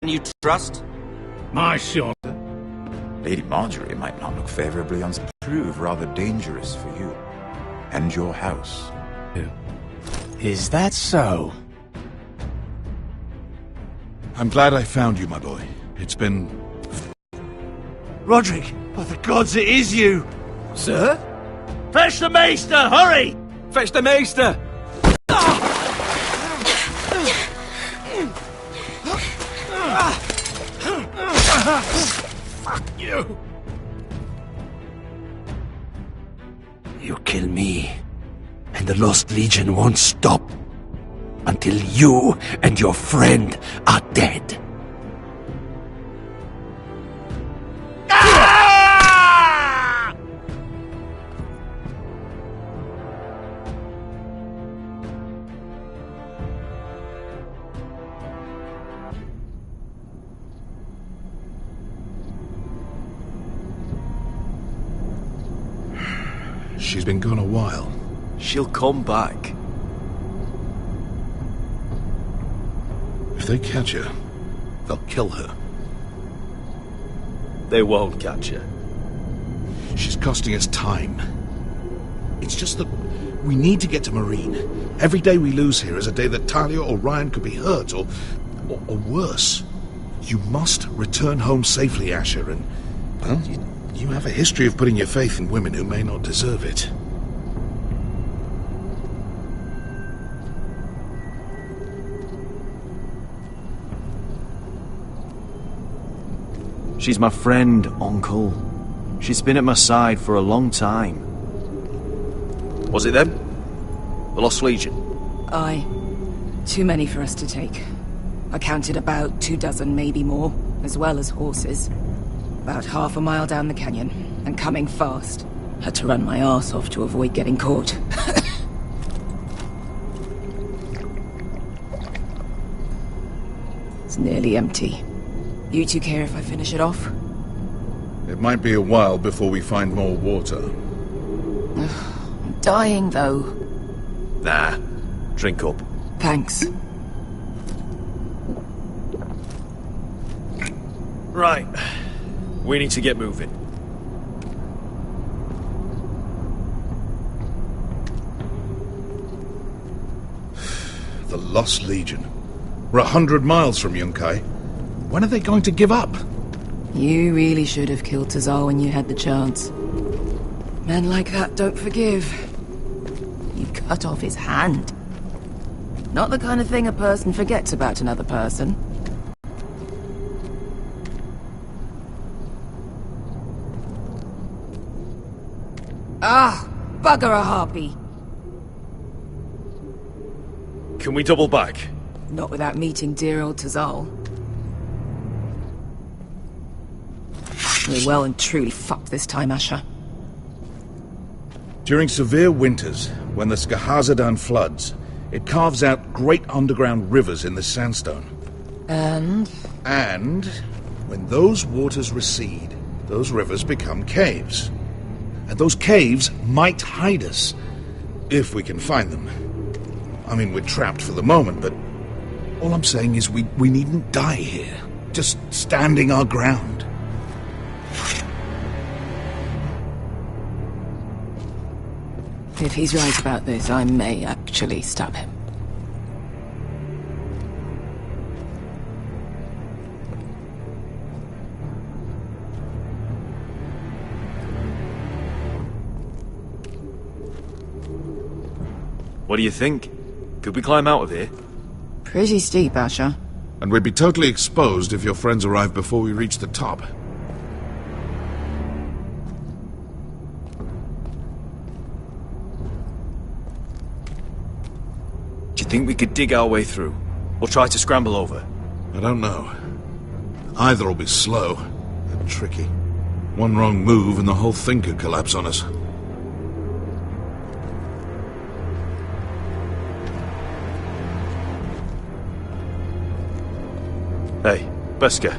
you trust? My son. Lady Marjorie might not look favorably on prove rather dangerous for you. And your house. Is that so? I'm glad I found you, my boy. It's been... Roderick, by the gods, it is you! Sir? Fetch the maester, hurry! Fetch the maester! Fuck you! You kill me, and the Lost Legion won't stop until you and your friend are dead. She's been gone a while. She'll come back. If they catch her, they'll kill her. They won't catch her. She's costing us time. It's just that we need to get to Marine. Every day we lose here is a day that Talia or Ryan could be hurt, or worse. You must return home safely, Asher, and, well, you have a history of putting your faith in women who may not deserve it. She's my friend, Uncle. She's been at my side for a long time. Was it them? The Lost Legion? Aye. Too many for us to take. I counted about 24, maybe more, as well as horses. About half a mile down the canyon, and coming fast. Had to run my arse off to avoid getting caught. It's nearly empty. You two care if I finish it off? It might be a while before we find more water. I'm dying, though. Nah. Drink up. Thanks. Right. We need to get moving. The Lost Legion. We're 100 miles from Yunkai. When are they going to give up? You really should have killed Tazal when you had the chance. Men like that don't forgive. You cut off his hand. Not the kind of thing a person forgets about another person. Ah, bugger a harpy. Can we double back? Not without meeting dear old Tazal. We're well and truly fucked this time, Asher. During severe winters, when the Skahazadan floods, it carves out great underground rivers in the sandstone. And when those waters recede, those rivers become caves. And those caves might hide us, if we can find them. I mean, we're trapped for the moment, but all I'm saying is we needn't die here, just standing our ground. if he's right about this, I may actually stab him. What do you think? Could we climb out of here? Pretty steep, Asher. And we'd be totally exposed if your friends arrive before we reach the top. Do you think we could dig our way through? Or try to scramble over? I don't know. Either will be slow and tricky. One wrong move and the whole thing could collapse on us. Hey, Beska.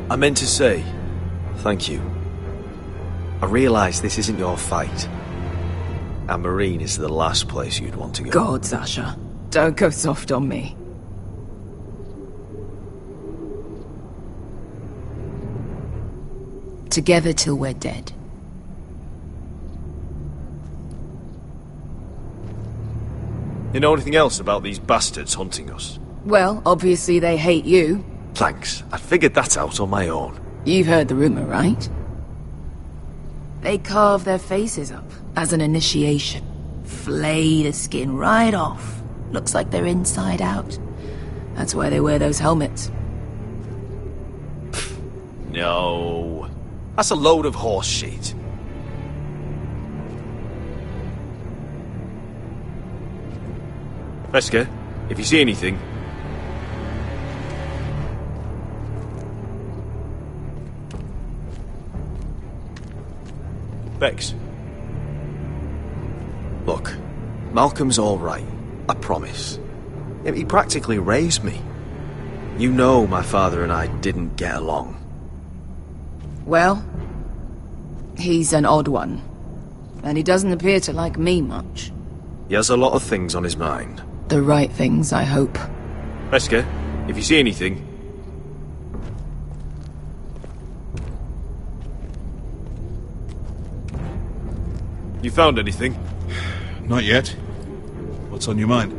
I meant to say, thank you. I realize this isn't your fight. And Marine is the last place you'd want to go. God, Sasha. Don't go soft on me. Together till we're dead. You know anything else about these bastards hunting us? Well, obviously they hate you. Thanks. I figured that out on my own. You've heard the rumor, right? They carve their faces up as an initiation. Flay the skin right off. Looks like they're inside out. That's why they wear those helmets. No. That's a load of horse shit. Veska, if you see anything... Vex. Look, Malcolm's all right. I promise. He practically raised me. You know my father and I didn't get along. Well, he's an odd one. And he doesn't appear to like me much. He has a lot of things on his mind. The right things, I hope. Veska, if you see anything... You found anything? Not yet. What's on your mind?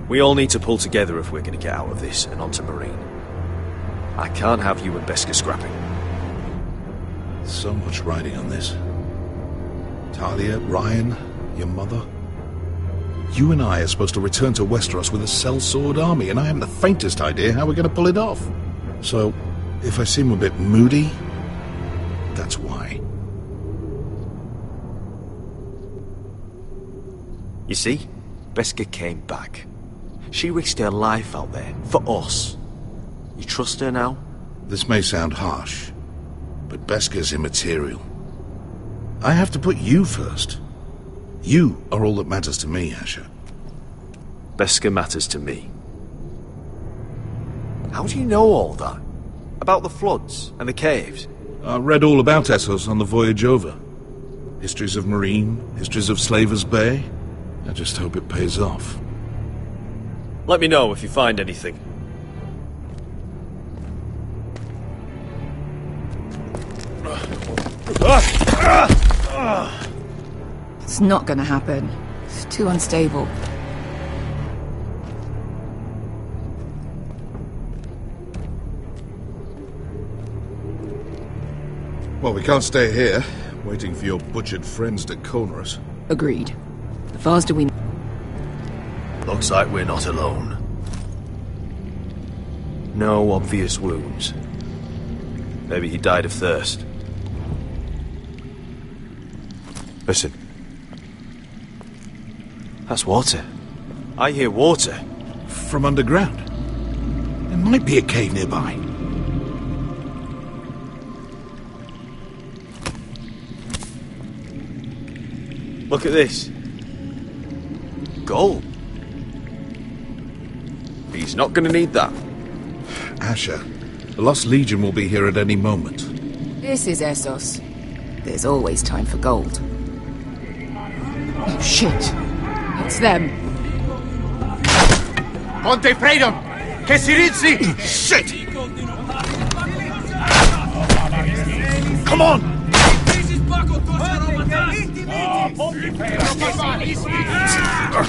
We all need to pull together if we're going to get out of this and onto Marine. I can't have you and Beska scrapping. So much riding on this. Talia, Ryan, your mother. You and I are supposed to return to Westeros with a sellsword army, and I haven't the faintest idea how we're going to pull it off. So, if I seem a bit moody, that's why. You see, Beska came back. She risked her life out there, for us. You trust her now? This may sound harsh, but Beska's immaterial. I have to put you first. You are all that matters to me, Asher. Beska matters to me. How do you know all that? About the floods and the caves? I read all about Essos on the voyage over. Histories of Marine, histories of Slaver's Bay. I just hope it pays off. Let me know if you find anything. It's not gonna happen. It's too unstable. Well, we can't stay here, waiting for your butchered friends to corner us. Agreed. The faster we... Looks like we're not alone. No obvious wounds. Maybe he died of thirst. Listen. That's water. I hear water. From underground. There might be a cave nearby. Look at this. Gold. He's not gonna need that. Asher, the Lost Legion will be here at any moment. This is Essos. There's always time for gold. Oh, shit. It's them. Ponte Freedom! Che si rizzi! Shit! Come on!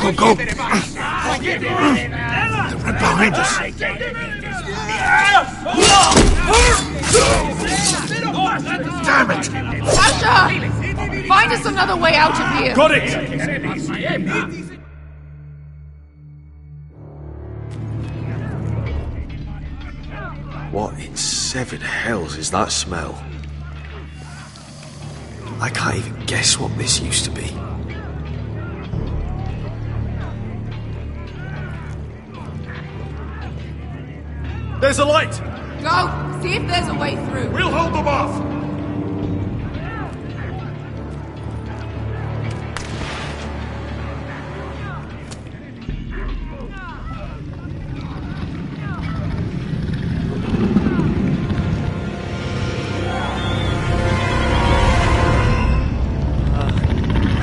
Go, go! They're right behind us. Damn it! Sasha! Find us another way out of here! Got it! What in seven hells is that smell? I can't even guess what this used to be. There's a light! Go! See if there's a way through. We'll hold them off!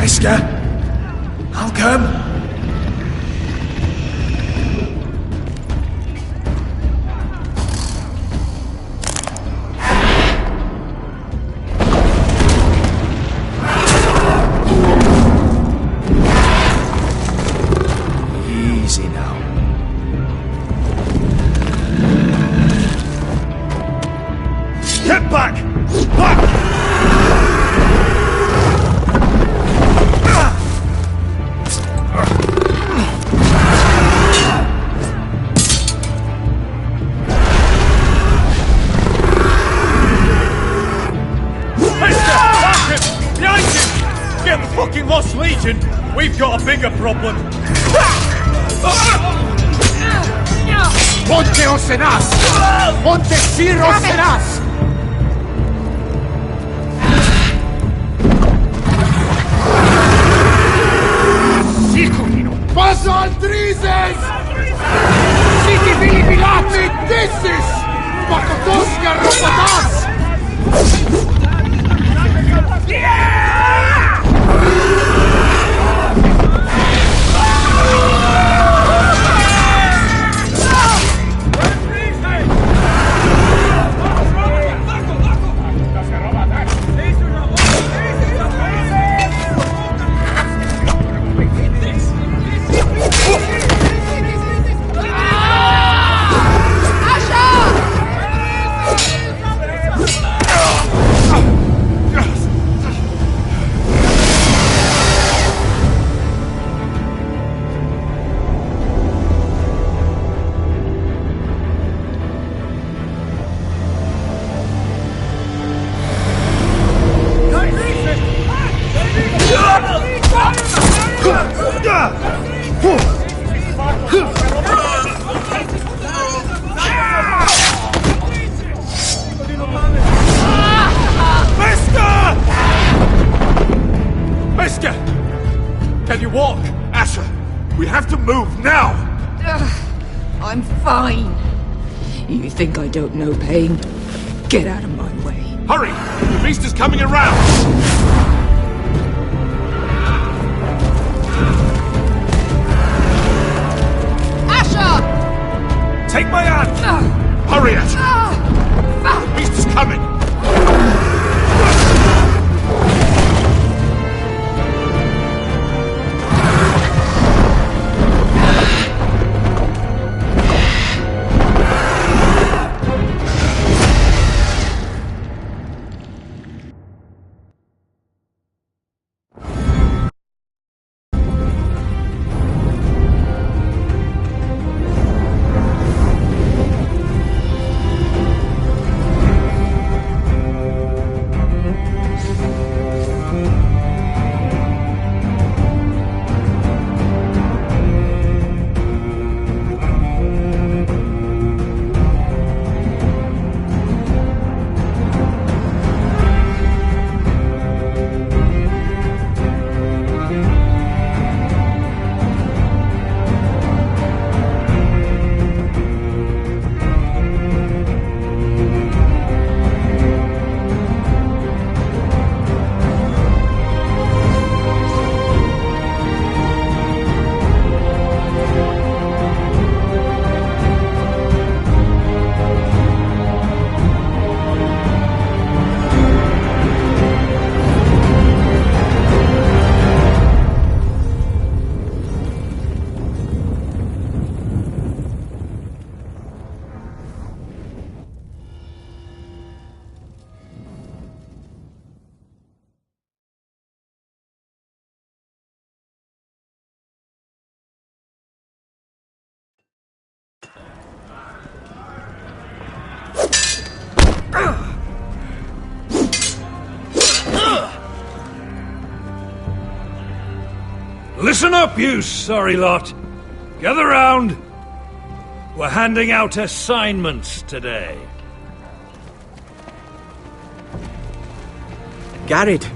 Wesker? I'll come. Easy now. Get back! Back! Get the fucking Lost Legion! We've got a bigger problem! Ponteos en as! Montesiros en as! Sikurino! Pasa Aldrizes! Siti Bilibilati Dissis! Makotoska Ropatas! Can you walk? Asher, we have to move now! I'm fine. You think I don't know pain? Get out of my way. Hurry! The beast is coming around! Asher! Take my hand! Hurry, Asher! The beast is coming! Listen up, you sorry lot. Gather round. We're handing out assignments today. Garrett.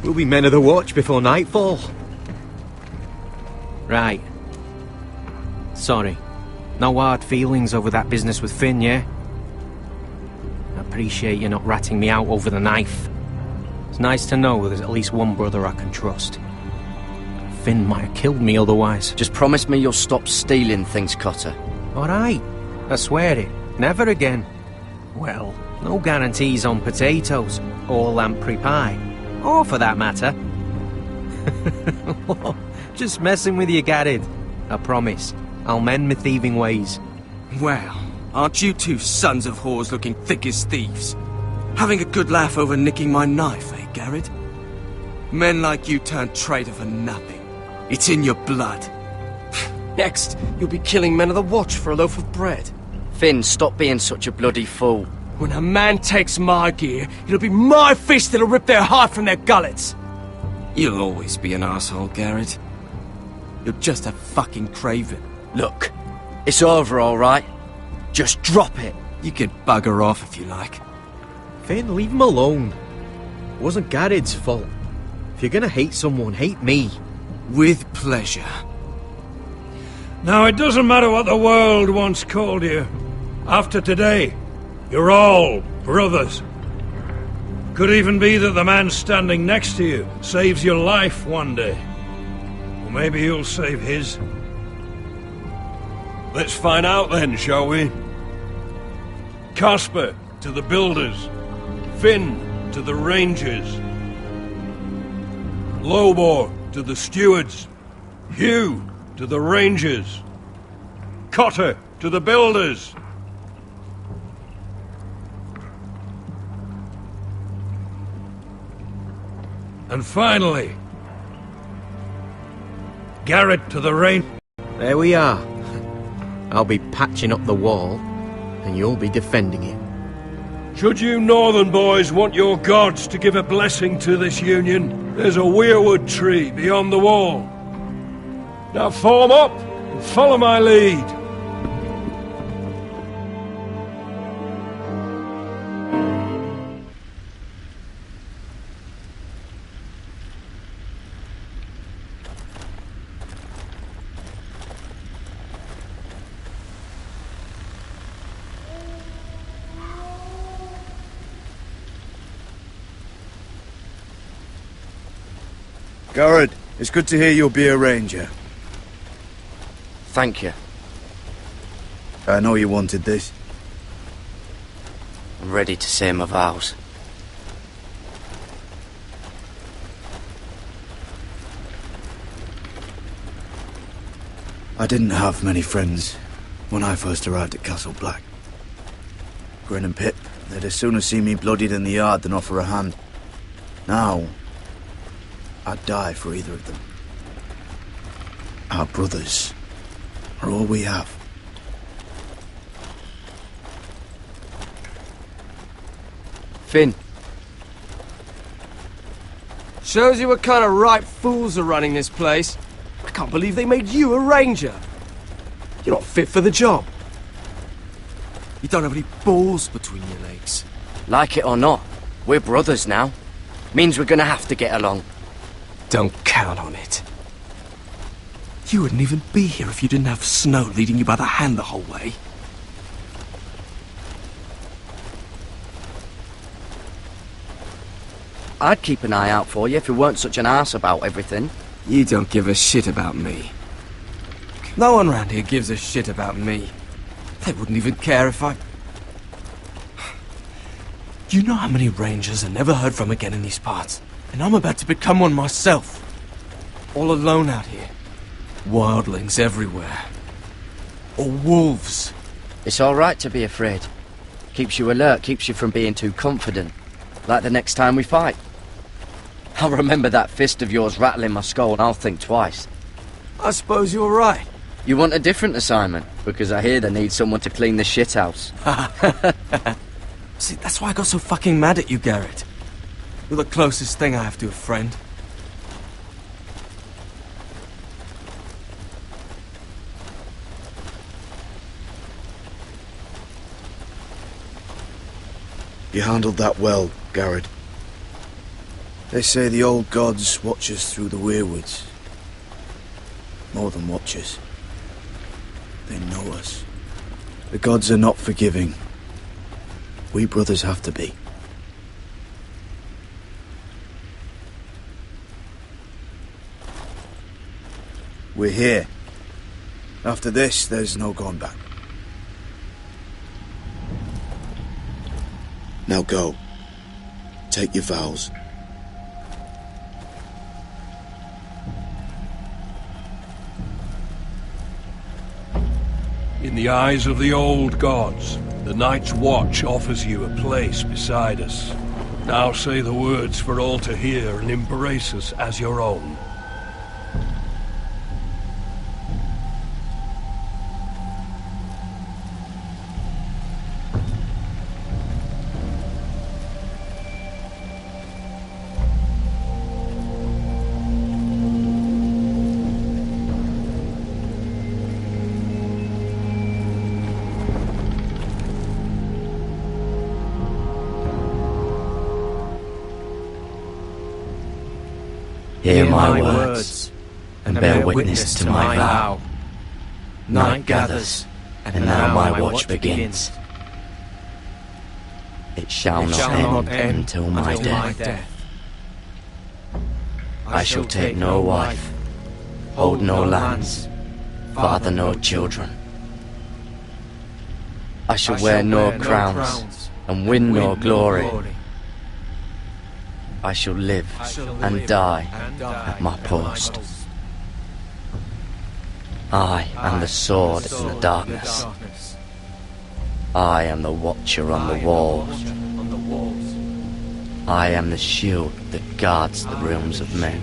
We'll be men of the watch before nightfall. Right. Sorry. No hard feelings over that business with Finn, yeah? I appreciate you not ratting me out over the knife. It's nice to know there's at least one brother I can trust. Finn might have killed me otherwise. Just promise me you'll stop stealing things, Cotter. Alright, I swear it. Never again. Well, no guarantees on potatoes, or lamprey pie. Or for that matter. Just messing with you, Garrett. I promise. I'll mend my thieving ways. Well, aren't you two sons of whores looking thick as thieves? Having a good laugh over nicking my knife, eh, Garrett? Men like you turn traitor for nothing. It's in your blood. Next, you'll be killing men of the Watch for a loaf of bread. Finn, stop being such a bloody fool. When a man takes my gear, it'll be my fist that'll rip their heart from their gullets. You'll always be an asshole, Garrett. You're just a fucking craven. Look, it's over, alright? Just drop it. You can bugger off if you like. Finn, leave him alone. It wasn't Garrett's fault. If you're gonna hate someone, hate me. With pleasure. Now, it doesn't matter what the world once called you. After today, you're all brothers. Could even be that the man standing next to you saves your life one day. Or maybe you'll save his. Let's find out then, shall we? Casper to the builders. Finn to the rangers. Lobor to the stewards. Hugh to the rangers. Cotter to the builders. And finally, Garrett to the range. There we are. I'll be patching up the wall, and you'll be defending it. Should you northern boys want your gods to give a blessing to this union, there's a weirwood tree beyond the wall. Now form up and follow my lead. Garrett, it's good to hear you'll be a ranger. Thank you. I know you wanted this. I'm ready to say my vows. I didn't have many friends when I first arrived at Castle Black. Grin and Pip, they'd as soon have seen me bloodied in the yard than offer a hand. Now, I'd die for either of them. Our brothers are all we have. Finn. Shows you what kind of ripe fools are running this place. I can't believe they made you a ranger. You're not fit for the job. You don't have any balls between your legs. Like it or not, we're brothers now. Means we're gonna have to get along. Don't count on it. You wouldn't even be here if you didn't have Snow leading you by the hand the whole way. I'd keep an eye out for you if you weren't such an arse about everything. You don't give a shit about me. No one round here gives a shit about me. They wouldn't even care if I... You know how many rangers are never heard from again in these parts? And I'm about to become one myself. All alone out here. Wildlings everywhere. Or wolves. It's alright to be afraid. Keeps you alert, keeps you from being too confident. Like the next time we fight. I'll remember that fist of yours rattling my skull and I'll think twice. I suppose you're right. You want a different assignment? Because I hear they need someone to clean the shithouse. See, that's why I got so fucking mad at you, Garrett. You're the closest thing I have to a friend. You handled that well, Garrett. They say the old gods watch us through the weirwoods. More than watch us. They know us. The gods are not forgiving. We brothers have to be. We're here. After this, there's no going back. Now go. Take your vows. In the eyes of the old gods, the Night's Watch offers you a place beside us. Now say the words for all to hear and embrace us as your own. Hear my words, and bear witness to my vow. Night gathers, and now my watch begins. It shall not end until my death. I shall take no wife, hold no lands, father no children. I shall wear no crowns, and win no glory. I shall live and die at my post. I am the sword in the darkness. I am the watcher on the walls. I am the shield that guards the realms of men.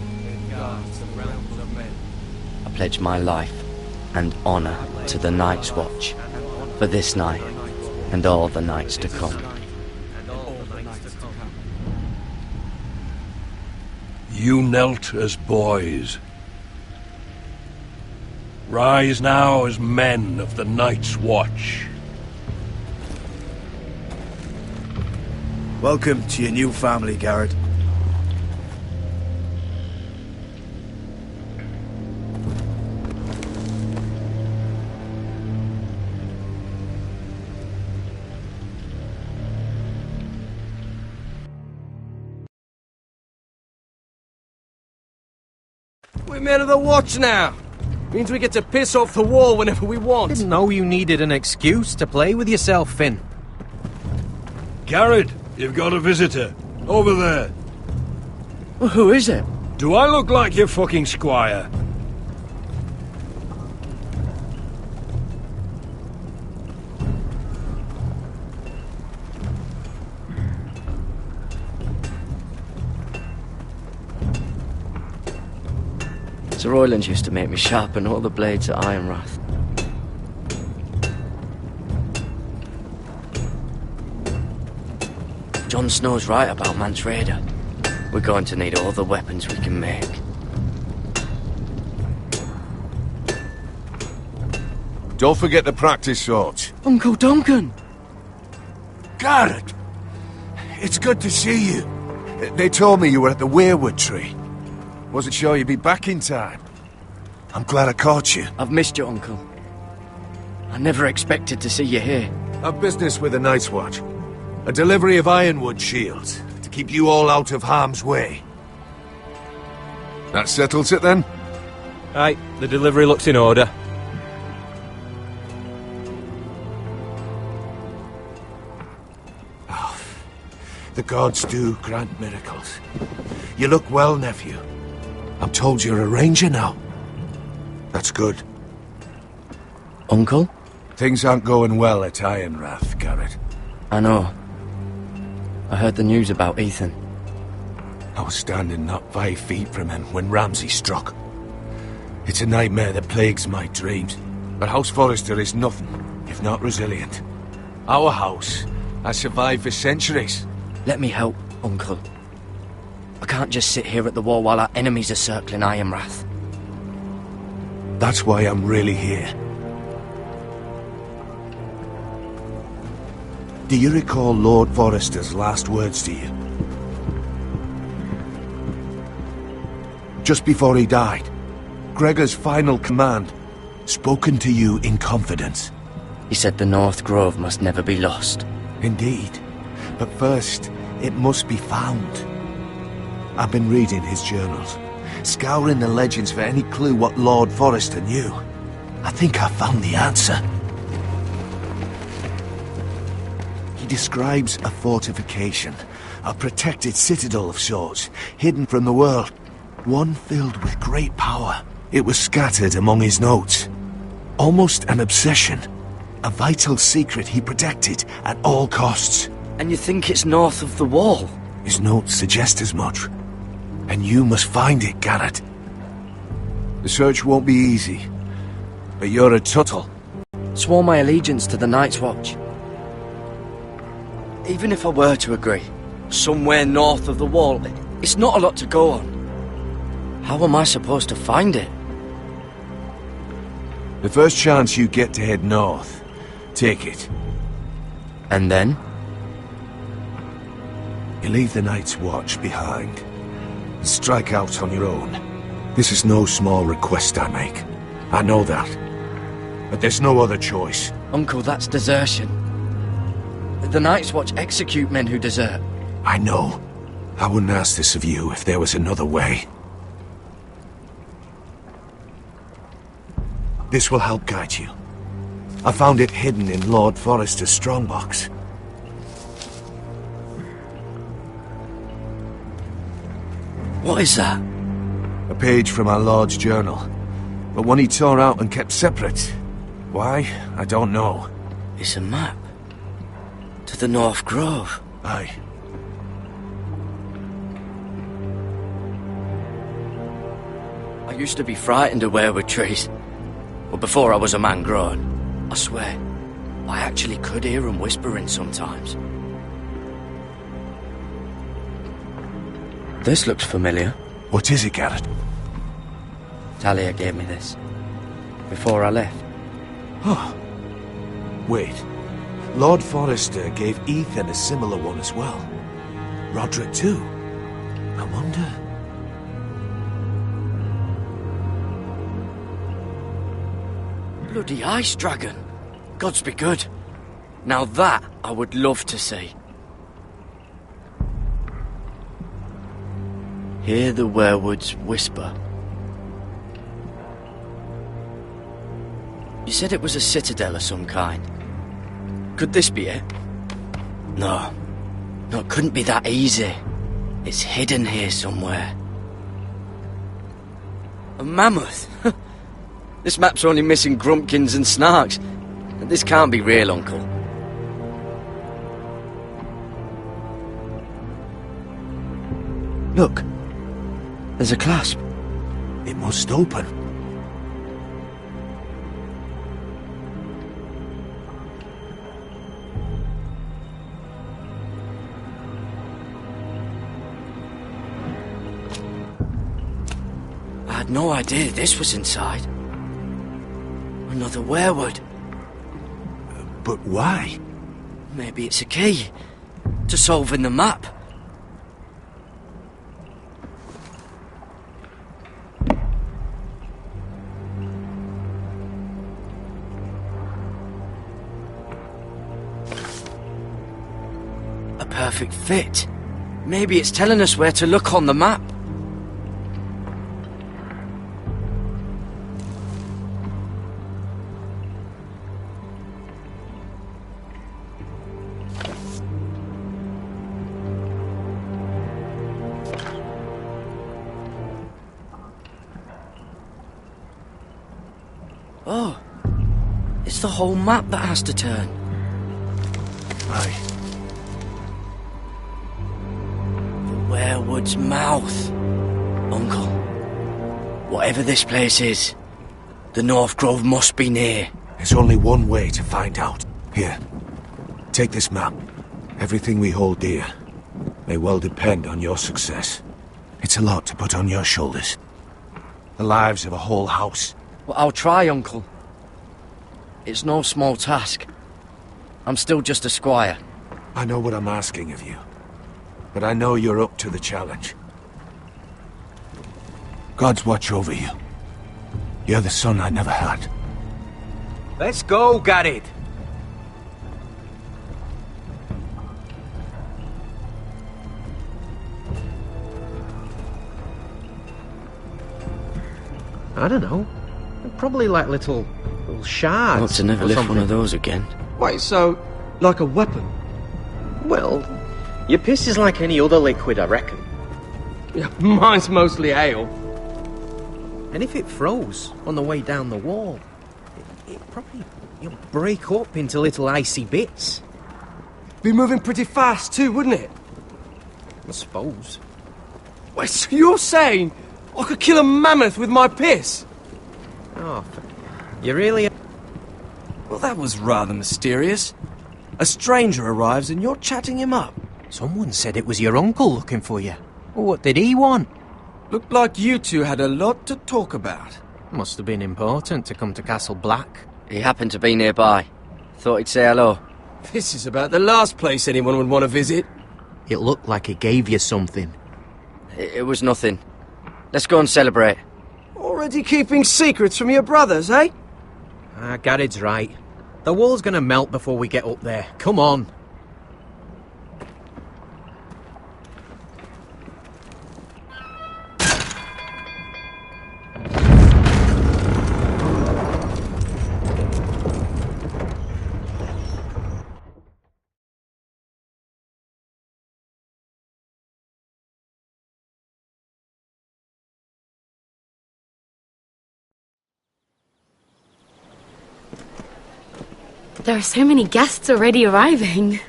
I pledge my life and honor to the Night's Watch for this night and all the nights to come. You knelt as boys. Rise now as men of the Night's Watch. Welcome to your new family, Garrett. We're men of the Watch now. Means we get to piss off the wall whenever we want. Didn't know you needed an excuse to play with yourself, Finn. Garrett, you've got a visitor. Over there. Well, who is it? Do I look like your fucking squire? Sir Royland used to make me sharpen all the blades at Ironrath. Jon Snow's right about Mance Rayder. We're going to need all the weapons we can make. Don't forget the practice swords. Uncle Duncan! Garrett! It's good to see you. They told me you were at the Weirwood tree. Wasn't sure you'd be back in time. I'm glad I caught you. I've missed you, Uncle. I never expected to see you here. I've business with the Night's Watch. A delivery of ironwood shields to keep you all out of harm's way. That settles it then? Aye, the delivery looks in order. Oh, the gods do grant miracles. You look well, nephew. I'm told you're a ranger now. That's good. Uncle? Things aren't going well at Ironrath, Garrett. I know. I heard the news about Ethan. I was standing not 5 feet from him when Ramsay struck. It's a nightmare that plagues my dreams. But House Forrester is nothing if not resilient. Our house has survived for centuries. Let me help, Uncle. I can't just sit here at the wall while our enemies are circling Ironrath. That's why I'm really here. Do you recall Lord Forrester's last words to you? Just before he died, Gregor's final command, spoken to you in confidence. He said the North Grove must never be lost. Indeed. But first, it must be found. I've been reading his journals. scouring the legends for any clue what Lord Forrester knew. I think I found the answer. He describes a fortification, a protected citadel of sorts, hidden from the world. One filled with great power. It was scattered among his notes. Almost an obsession. A vital secret he protected at all costs. And you think it's north of the wall? His notes suggest as much. And you must find it, Garrett. The search won't be easy. But you're a Tuttle. Swore my allegiance to the Night's Watch. Even if I were to agree, somewhere north of the wall, it's not a lot to go on. How am I supposed to find it? The first chance you get to head north, take it. And then? You leave the Night's Watch behind, and strike out on your own. This is no small request I make. I know that. But there's no other choice. Uncle, that's desertion. The Night's Watch execute men who desert. I know. I wouldn't ask this of you if there was another way. This will help guide you. I found it hidden in Lord Forrester's strongbox. What is that? A page from our Lord's journal. But one he tore out and kept separate. Why? I don't know. It's a map. To the North Grove. Aye. I used to be frightened of weirwood trees. But before I was a man grown, I swear, I actually could hear them whispering sometimes. This looks familiar. What is it, Garrett? Talia gave me this. Before I left. Oh. Wait. Lord Forrester gave Ethan a similar one as well. Roderick too. I wonder... Bloody ice dragon. Gods be good. Now that I would love to see. Hear the weirwoods whisper. You said it was a citadel of some kind. Could this be it? No. No, it couldn't be that easy. It's hidden here somewhere. A mammoth? This map's only missing grumpkins and snarks. This can't be real, Uncle. Look. There's a clasp. It must open. I had no idea this was inside. Another weirwood. But why? Maybe it's a key to solving the map. A perfect fit. Maybe it's telling us where to look on the map. Oh, it's the whole map that has to turn. Aye. The weirwood's mouth. Uncle, whatever this place is, the North Grove must be near. There's only one way to find out. Here, take this map. Everything we hold dear may well depend on your success. It's a lot to put on your shoulders. The lives of a whole house. Well, I'll try, Uncle. It's no small task. I'm still just a squire. I know what I'm asking of you, but I know you're up to the challenge. God's watch over you. You're the son I never had. Let's go, Garrett. I don't know. Probably like little shards. Not to never or lift something. one of those again. Wait, so, like a weapon? Well, your piss is like any other liquid, I reckon. Yeah, mine's mostly ale. And if it froze on the way down the wall, it probably break up into little icy bits. Be moving pretty fast too, wouldn't it? I suppose. Wait, so you're saying I could kill a mammoth with my piss? Oh, you really... Well, that was rather mysterious. A stranger arrives and you're chatting him up. Someone said it was your uncle looking for you. What did he want? Looked like you two had a lot to talk about. Must have been important to come to Castle Black. He happened to be nearby. Thought he'd say hello. This is about the last place anyone would want to visit. It looked like he gave you something. It was nothing. Let's go and celebrate. Already keeping secrets from your brothers, eh? Gared's right. The wall's gonna melt before we get up there. Come on. There are so many guests already arriving.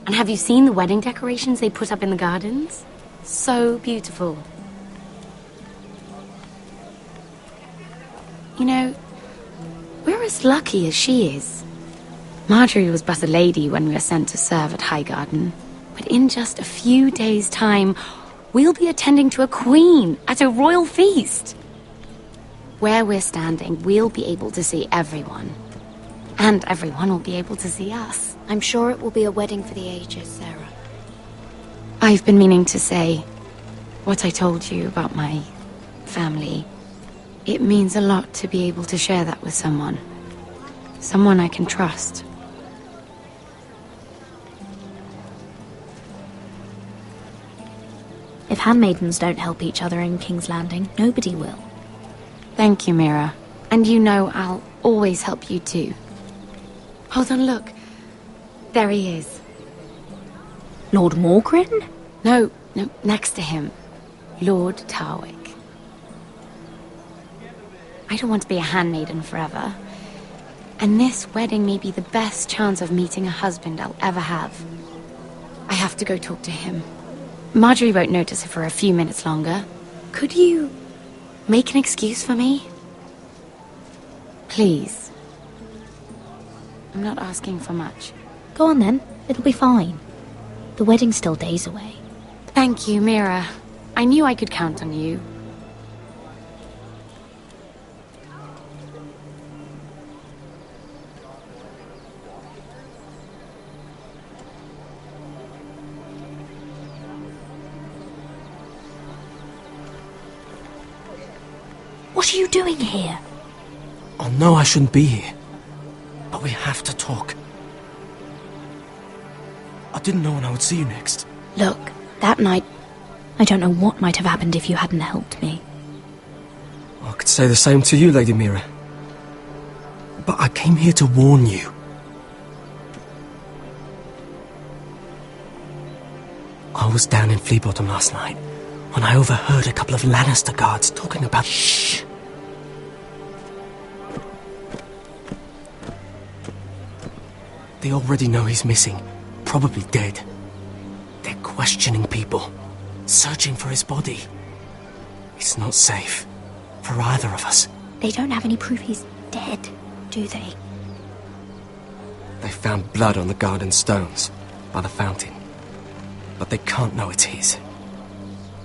And have you seen the wedding decorations they put up in the gardens? So beautiful. You know, we're as lucky as she is. Marjorie was but a lady when we were sent to serve at Highgarden. But in just a few days' time, we'll be attending to a queen at a royal feast. Where we're standing, we'll be able to see everyone. And everyone will be able to see us. I'm sure it will be a wedding for the ages, Sarah. I've been meaning to say what I told you about my family. It means a lot to be able to share that with someone. Someone I can trust. If handmaidens don't help each other in King's Landing, nobody will. Thank you, Mira. And you know I'll always help you too. Hold on, look. There he is. Lord Morgrin? No, next to him. Lord Tarwick. I don't want to be a handmaiden forever. And this wedding may be the best chance of meeting a husband I'll ever have. I have to go talk to him. Marjorie won't notice it for a few minutes longer. Could you make an excuse for me? Please. I'm not asking for much. Go on then. It'll be fine. The wedding's still days away. Thank you, Mira. I knew I could count on you. What are you doing here? I know I shouldn't be here. But we have to talk. I didn't know when I would see you next. Look, that night, I don't know what might have happened if you hadn't helped me. I could say the same to you, Lady Mira. But I came here to warn you. I was down in Flea Bottom last night when I overheard a couple of Lannister guards talking about... Shh! They already know he's missing, probably dead. They're questioning people, searching for his body. It's not safe for either of us. They don't have any proof he's dead, do they? They found blood on the garden stones by the fountain, but they can't know it's his.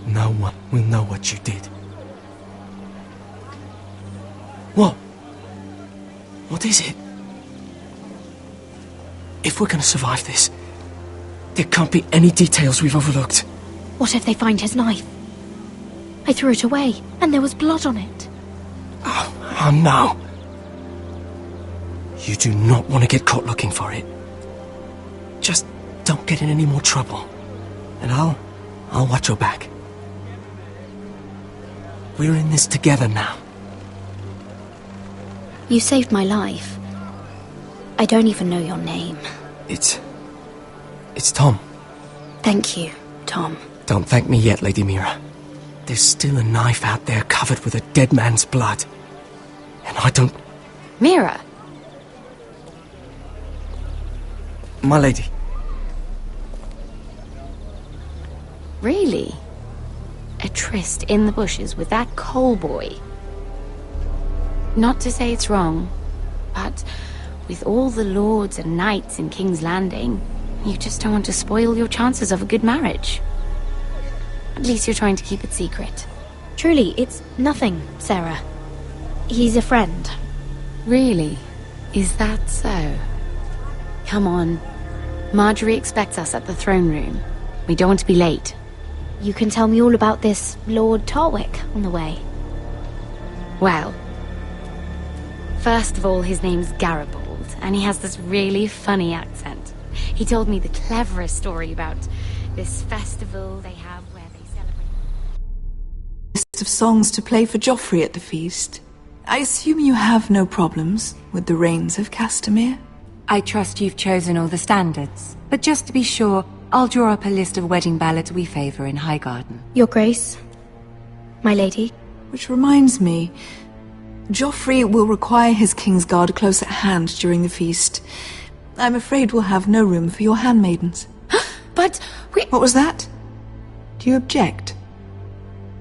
No one will know what you did. What? What is it? If we're gonna survive this, there can't be any details we've overlooked. What if they find his knife? I threw it away, and there was blood on it. Oh no. You do not want to get caught looking for it. Just don't get in any more trouble. And I'll watch your back. We're in this together now. You saved my life. I don't even know your name. It's Tom. Thank you, Tom. Don't thank me yet, Lady Mira. There's still a knife out there covered with a dead man's blood. And I don't... Mira! My lady. Really? A tryst in the bushes with that coal boy? Not to say it's wrong, but with all the lords and knights in King's Landing, you just don't want to spoil your chances of a good marriage. At least you're trying to keep it secret. Truly, it's nothing, Sarah. He's a friend. Really? Is that so? Come on. Marjorie expects us at the throne room. We don't want to be late. You can tell me all about this Lord Tarwick on the way. Well, first of all, his name's Garibaldi, and he has this really funny accent. He told me the cleverest story about this festival they have where they celebrate... List of songs to play for Joffrey at the feast. I assume you have no problems with the Rains of Castamere? I trust you've chosen all the standards. But just to be sure, I'll draw up a list of wedding ballads we favour in Highgarden. Your Grace, my lady. Which reminds me, Joffrey will require his Kingsguard close at hand during the feast. I'm afraid we'll have no room for your handmaidens. But we... What was that? Do you object?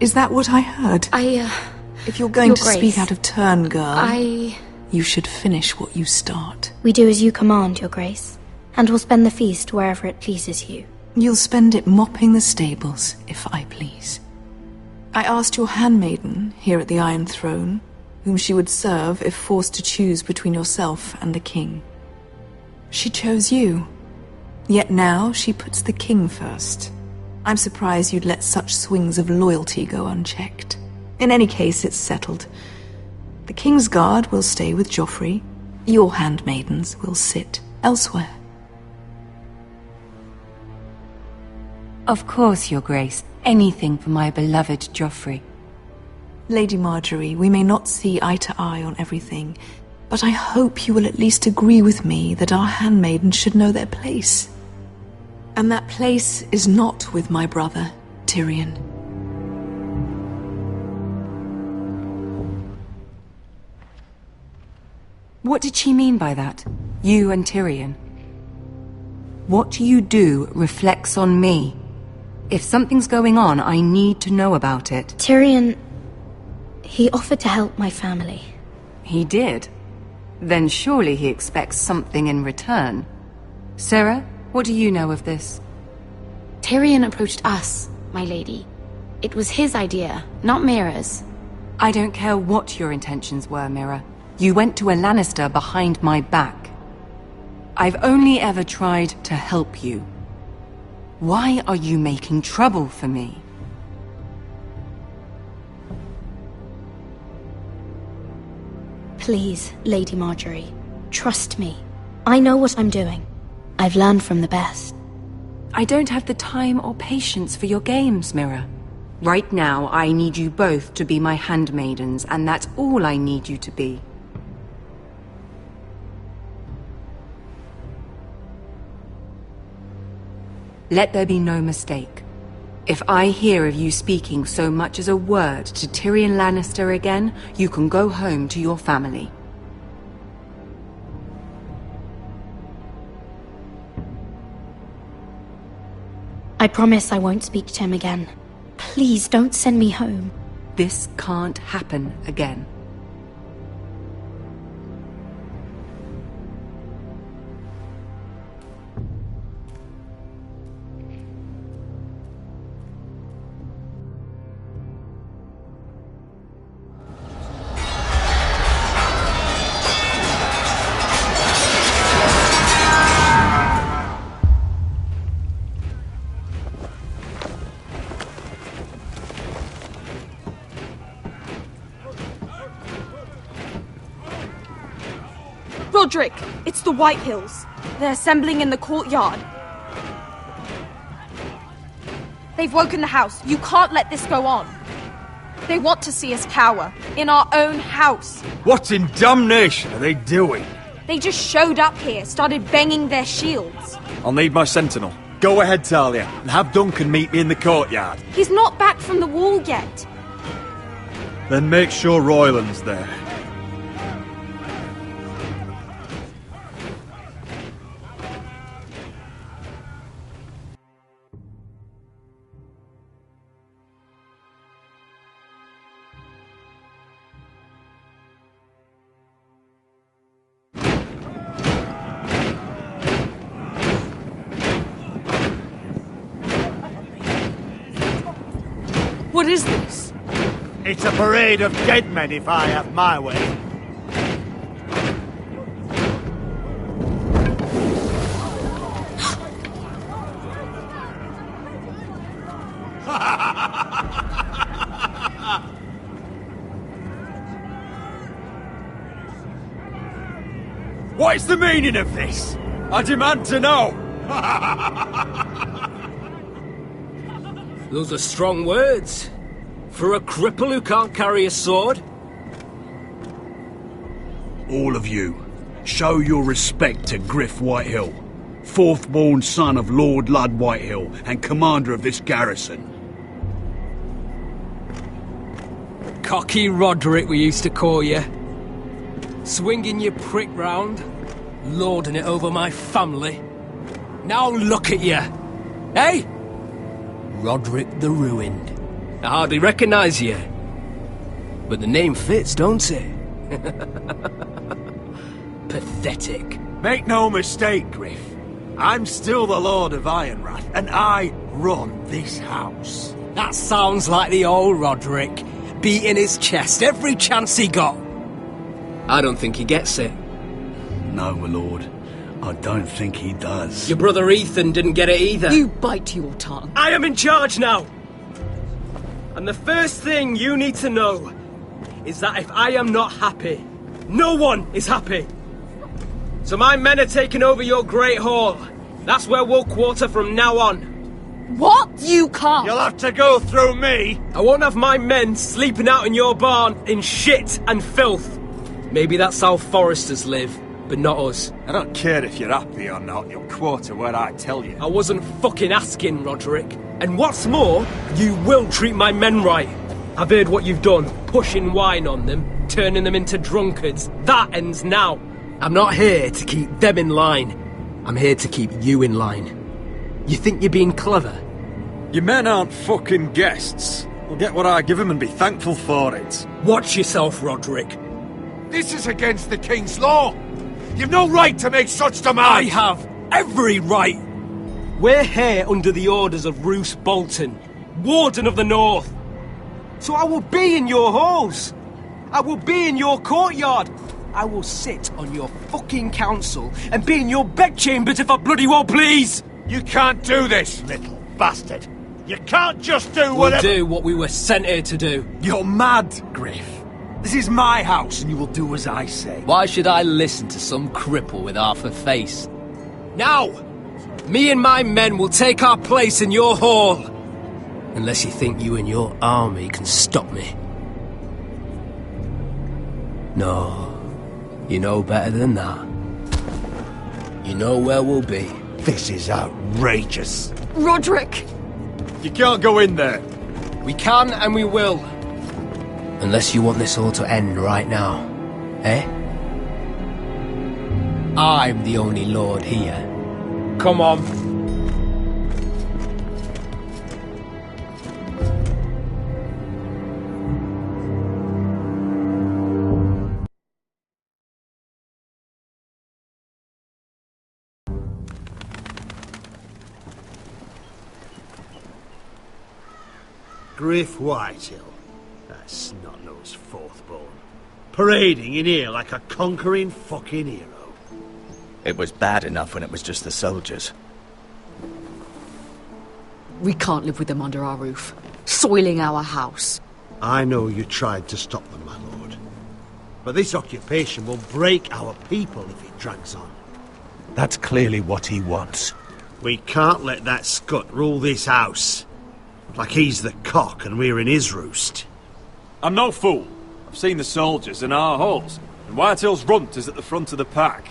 Is that what I heard? If you're going to speak out of turn, girl, you should finish what you start. We do as you command, Your Grace, and we'll spend the feast wherever it pleases you. You'll spend it mopping the stables, if I please. I asked your handmaiden, here at the Iron Throne, whom she would serve if forced to choose between yourself and the king. She chose you. Yet now she puts the king first. I'm surprised you'd let such swings of loyalty go unchecked. In any case, it's settled. The Kingsguard will stay with Joffrey. Your handmaidens will sit elsewhere. Of course, Your Grace. Anything for my beloved Joffrey. Lady Marjorie, we may not see eye to eye on everything, but I hope you will at least agree with me that our handmaidens should know their place. And that place is not with my brother, Tyrion. What did she mean by that? You and Tyrion? What you do reflects on me. If something's going on, I need to know about it. Tyrion... he offered to help my family. He did? Then surely he expects something in return. Sarah, what do you know of this? Tyrion approached us, my lady. It was his idea, not Mira's. I don't care what your intentions were, Mira. You went to a Lannister behind my back. I've only ever tried to help you. Why are you making trouble for me? Please, Lady Marjorie, trust me. I know what I'm doing. I've learned from the best. I don't have the time or patience for your games, Mira. Right now, I need you both to be my handmaidens, and that's all I need you to be. Let there be no mistake. If I hear of you speaking so much as a word to Tyrion Lannister again, you can go home to your family. I promise I won't speak to him again. Please don't send me home. This can't happen again. Roderick, it's the White Hills. They're assembling in the courtyard. They've woken the house. You can't let this go on. They want to see us cower. In our own house. What in damnation are they doing? They just showed up here, started banging their shields. I'll need my sentinel. Go ahead, Talia, and have Duncan meet me in the courtyard. He's not back from the wall yet. Then make sure Royland's there. What is this? It's a parade of dead men if I have my way. What is the meaning of this? I demand to know! Those are strong words. For a cripple who can't carry a sword? All of you, show your respect to Griff Whitehill, fourth-born son of Lord Lud Whitehill and commander of this garrison. Cocky Roderick, we used to call you. Swinging your prick round, lording it over my family. Now look at you. Hey? Roderick the Ruined. I hardly recognise you. But the name fits, don't it? Pathetic. Make no mistake, Griff. I'm still the Lord of Ironrath, and I run this house. That sounds like the old Roderick, beating his chest every chance he got. I don't think he gets it. No, my lord. I don't think he does. Your brother Ethan didn't get it either. You bite your tongue. I am in charge now! And the first thing you need to know is that if I am not happy, no one is happy. So my men are taking over your Great Hall. That's where we'll quarter from now on. What? You can't. You'll have to go through me. I won't have my men sleeping out in your barn in shit and filth. Maybe that's how foresters live, but not us. I don't care if you're happy or not, you'll quarter where I tell you. I wasn't fucking asking, Roderick. And what's more, you will treat my men right. I've heard what you've done, pushing wine on them, turning them into drunkards. That ends now. I'm not here to keep them in line. I'm here to keep you in line. You think you're being clever? Your men aren't fucking guests. They'll get what I give them and be thankful for it. Watch yourself, Roderick. This is against the King's law. You've no right to make such demands. I have every right. We're here under the orders of Roose Bolton, Warden of the North. So I will be in your halls. I will be in your courtyard. I will sit on your fucking council and be in your bedchambers if I bloody well please. You can't do this, little bastard. You can't just do whatever... We'll do what we were sent here to do. You're mad, Griff. This is my house and you will do as I say. Why should I listen to some cripple with half a face? Now, me and my men will take our place in your hall. Unless you think you and your army can stop me. No, you know better than that. You know where we'll be. This is outrageous. Roderick! You can't go in there. We can and we will. Unless you want this all to end right now. Eh? I'm the only lord here. Come on. Griff Whitehill. That's snot-nosed fourth-born. Parading in here like a conquering fucking hero. It was bad enough when it was just the soldiers. We can't live with them under our roof, soiling our house. I know you tried to stop them, my lord. But this occupation will break our people if it drags on. That's clearly what he wants. We can't let that scut rule this house. Like he's the cock and we're in his roost. I'm no fool. I've seen the soldiers and our hulls, and Whitehill's runt is at the front of the pack.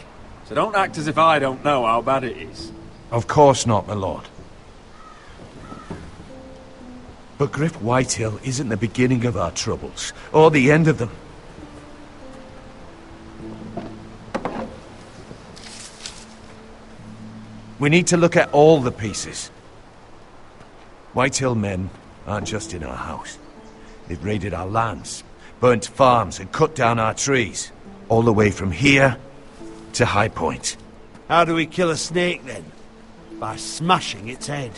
So don't act as if I don't know how bad it is. Of course not, my lord. But Griff Whitehill isn't the beginning of our troubles, or the end of them. We need to look at all the pieces. Whitehill men aren't just in our house. They've raided our lands, burnt farms and cut down our trees. All the way from here to High Point. How do we kill a snake, then? By smashing its head.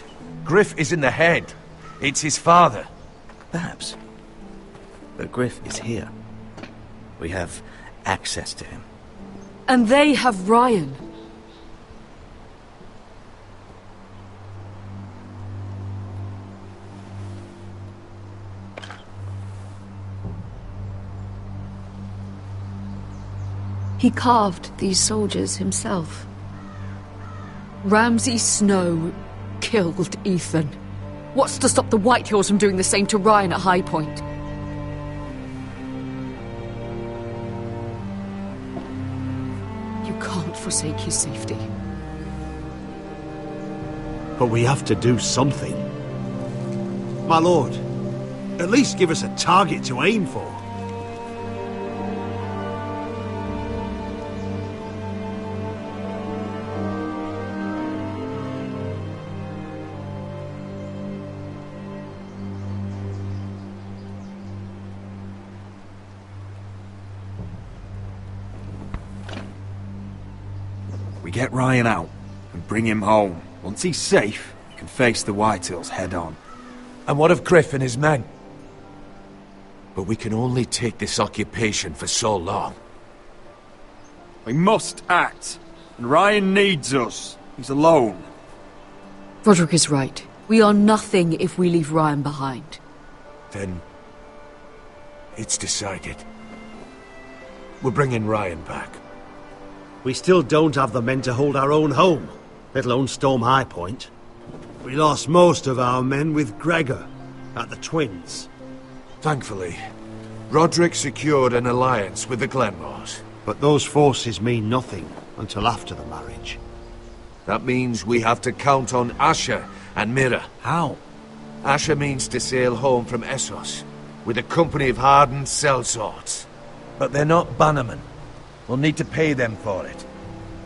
Griff isn't the head. It's his father. Perhaps. But Griff is here. We have access to him. And they have Ryan. He carved these soldiers himself. Ramsay Snow killed Ethan. What's to stop the Whitehills from doing the same to Ryan at High Point? You can't forsake his safety. But we have to do something. My lord, at least give us a target to aim for. We get Ryan out and bring him home. Once he's safe, we can face the Whitehills head on. And what of Griff and his men? But we can only take this occupation for so long. We must act, and Ryan needs us. He's alone. Roderick is right. We are nothing if we leave Ryan behind. Then it's decided. We're bringing Ryan back. We still don't have the men to hold our own home, let alone storm High Point. We lost most of our men with Gregor at the Twins. Thankfully, Roderick secured an alliance with the Glenmores. But those forces mean nothing until after the marriage. That means we have to count on Asher and Mira. How? Asher means to sail home from Essos with a company of hardened sellswords. But they're not bannermen. We'll need to pay them for it.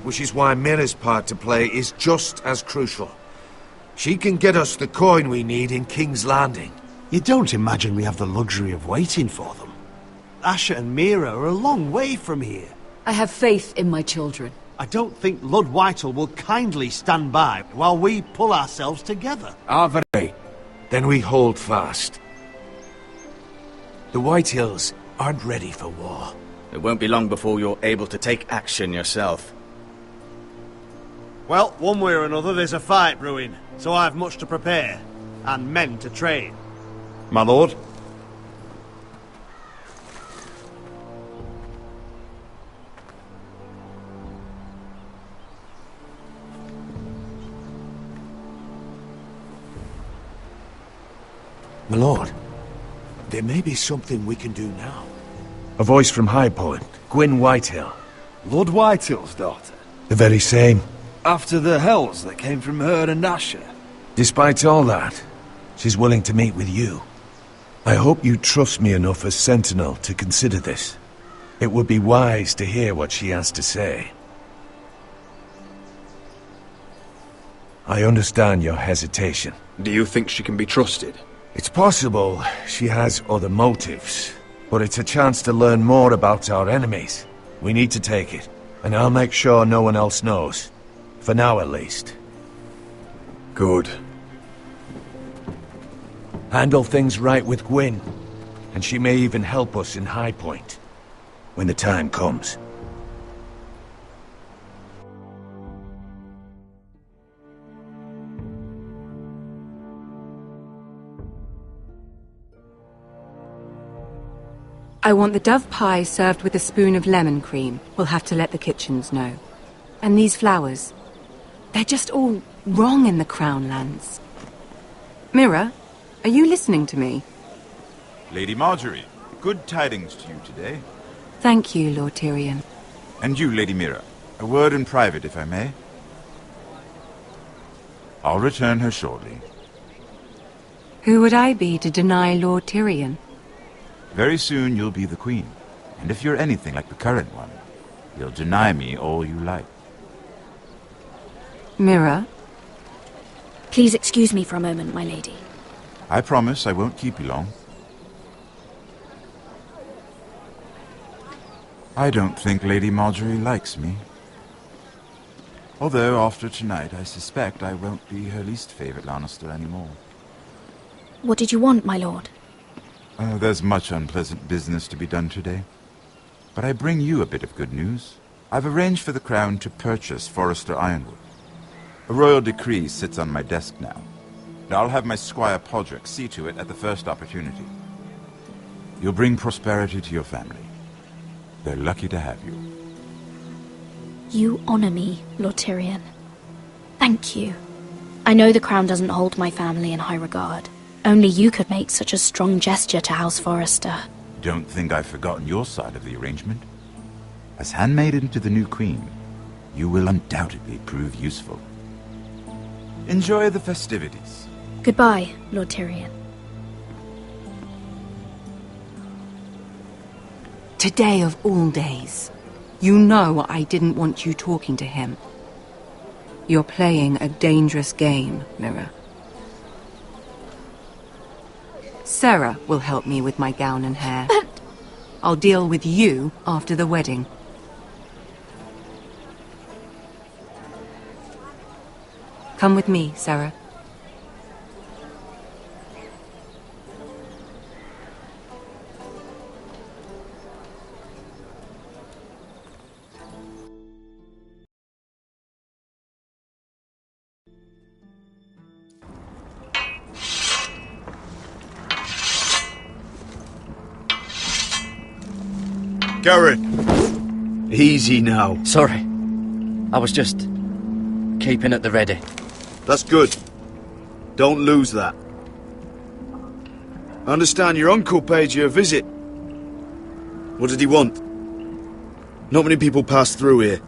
Which is why Mira's part to play is just as crucial. She can get us the coin we need in King's Landing. You don't imagine we have the luxury of waiting for them? Asher and Mira are a long way from here. I have faith in my children. I don't think Lord Whitehall will kindly stand by while we pull ourselves together. Avery. Then we hold fast. The Whitehills aren't ready for war. It won't be long before you're able to take action yourself. Well, one way or another there's a fight brewing, so I have much to prepare, and men to train. My lord? My lord, there may be something we can do now. A voice from High Point, Gwyn Whitehill. Lord Whitehill's daughter? The very same. After the hells that came from her and Asher? Despite all that, she's willing to meet with you. I hope you trust me enough as Sentinel to consider this. It would be wise to hear what she has to say. I understand your hesitation. Do you think she can be trusted? It's possible she has other motives, but it's a chance to learn more about our enemies. We need to take it, and I'll make sure no one else knows. For now, at least. Good. Handle things right with Gwyn, and she may even help us in High Point, when the time comes. I want the dove pie served with a spoon of lemon cream. We'll have to let the kitchens know. And these flowers. They're just all wrong in the Crown lands. Mira, are you listening to me? Lady Marjorie, good tidings to you today. Thank you, Lord Tyrion. And you, Lady Mira. A word in private, if I may. I'll return her shortly. Who would I be to deny Lord Tyrion? Very soon you'll be the queen. And if you're anything like the current one, you'll deny me all you like. Mira? Please excuse me for a moment, my lady. I promise I won't keep you long. I don't think Lady Marjorie likes me. Although, after tonight, I suspect I won't be her least favorite Lannister anymore. What did you want, my lord? There's much unpleasant business to be done today. But I bring you a bit of good news. I've arranged for the Crown to purchase Forrester Ironwood. A royal decree sits on my desk now. And I'll have my squire Podrick see to it at the first opportunity. You'll bring prosperity to your family. They're lucky to have you. You honor me, Lord Tyrion. Thank you. I know the crown doesn't hold my family in high regard. Only you could make such a strong gesture to House Forrester. Don't think I've forgotten your side of the arrangement. As handmaiden to the new queen, you will undoubtedly prove useful. Enjoy the festivities. Goodbye, Lord Tyrion. Today of all days. You know I didn't want you talking to him. You're playing a dangerous game, Mira. Sarah will help me with my gown and hair. I'll deal with you after the wedding. Come with me, Sarah. Garrett! Easy now. Sorry. I was just keeping at the ready. That's good. Don't lose that. I understand your uncle paid you a visit. What did he want? Not many people pass through here.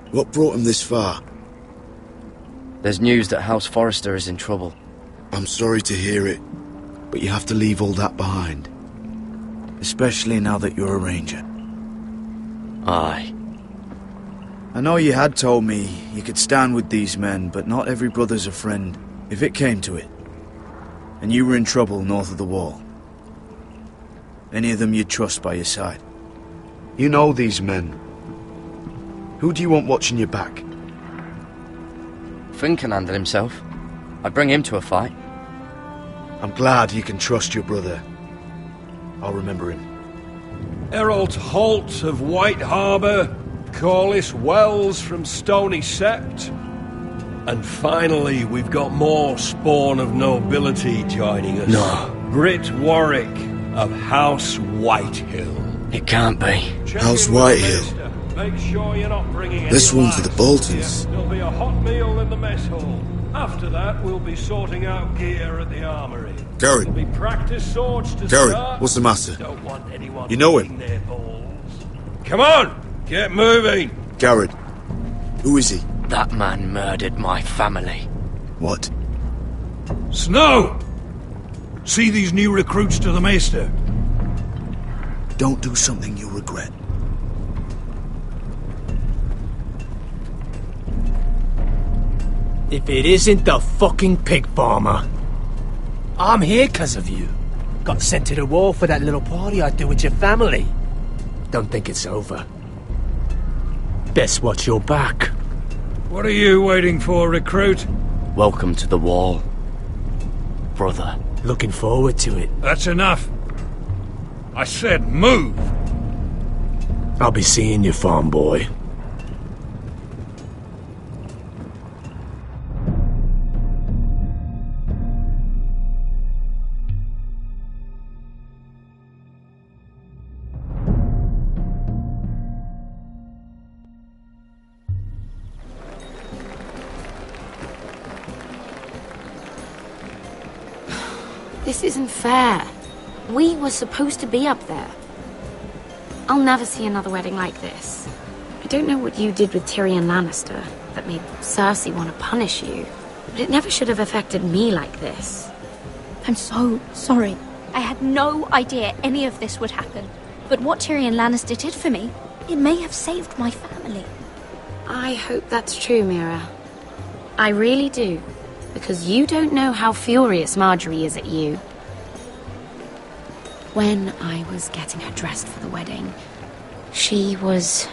What brought him this far? There's news that House Forrester is in trouble. I'm sorry to hear it, but you have to leave all that behind. Especially now that you're a ranger. Aye. I know you had told me you could stand with these men, but not every brother's a friend, if it came to it. And you were in trouble north of the wall. Any of them you'd trust by your side. You know these men. Who do you want watching your back? Finn can handle himself. I'd bring him to a fight. I'm glad you can trust your brother. I'll remember him. Errol Holt of White Harbour, Corliss Wells from Stony Sept. And finally, we've got more spawn of nobility joining us. No. Britt Warwick of House Whitehill. It can't be. House Whitehill. Make sure you're not bringing any This one to the lads. Boltons. There'll be a hot meal in the mess hall. After that, we'll be sorting out gear at the armory. Garrett. There'll be practice swords to Garrett, start. what's the matter? Don't want anyone You know him? eating their balls. Come on, get moving. Garrett. Who is he? That man murdered my family. What? Snow! See these new recruits to the Maester? Don't do something you'll regret. If it isn't the fucking pig farmer. I'm here 'cause of you. Got sent to the war for that little party I do with your family. Don't think it's over. Best watch your back. What are you waiting for, recruit? Welcome to the wall, brother. Looking forward to it. That's enough. I said move. I'll be seeing you, farm boy. This isn't fair. We were supposed to be up there. I'll never see another wedding like this. I don't know what you did with Tyrion Lannister that made Cersei want to punish you, but it never should have affected me like this. I'm so sorry. I had no idea any of this would happen. But what Tyrion Lannister did for me, it may have saved my family. I hope that's true, Mira. I really do, because you don't know how furious Marjorie is at you. When I was getting her dressed for the wedding, she was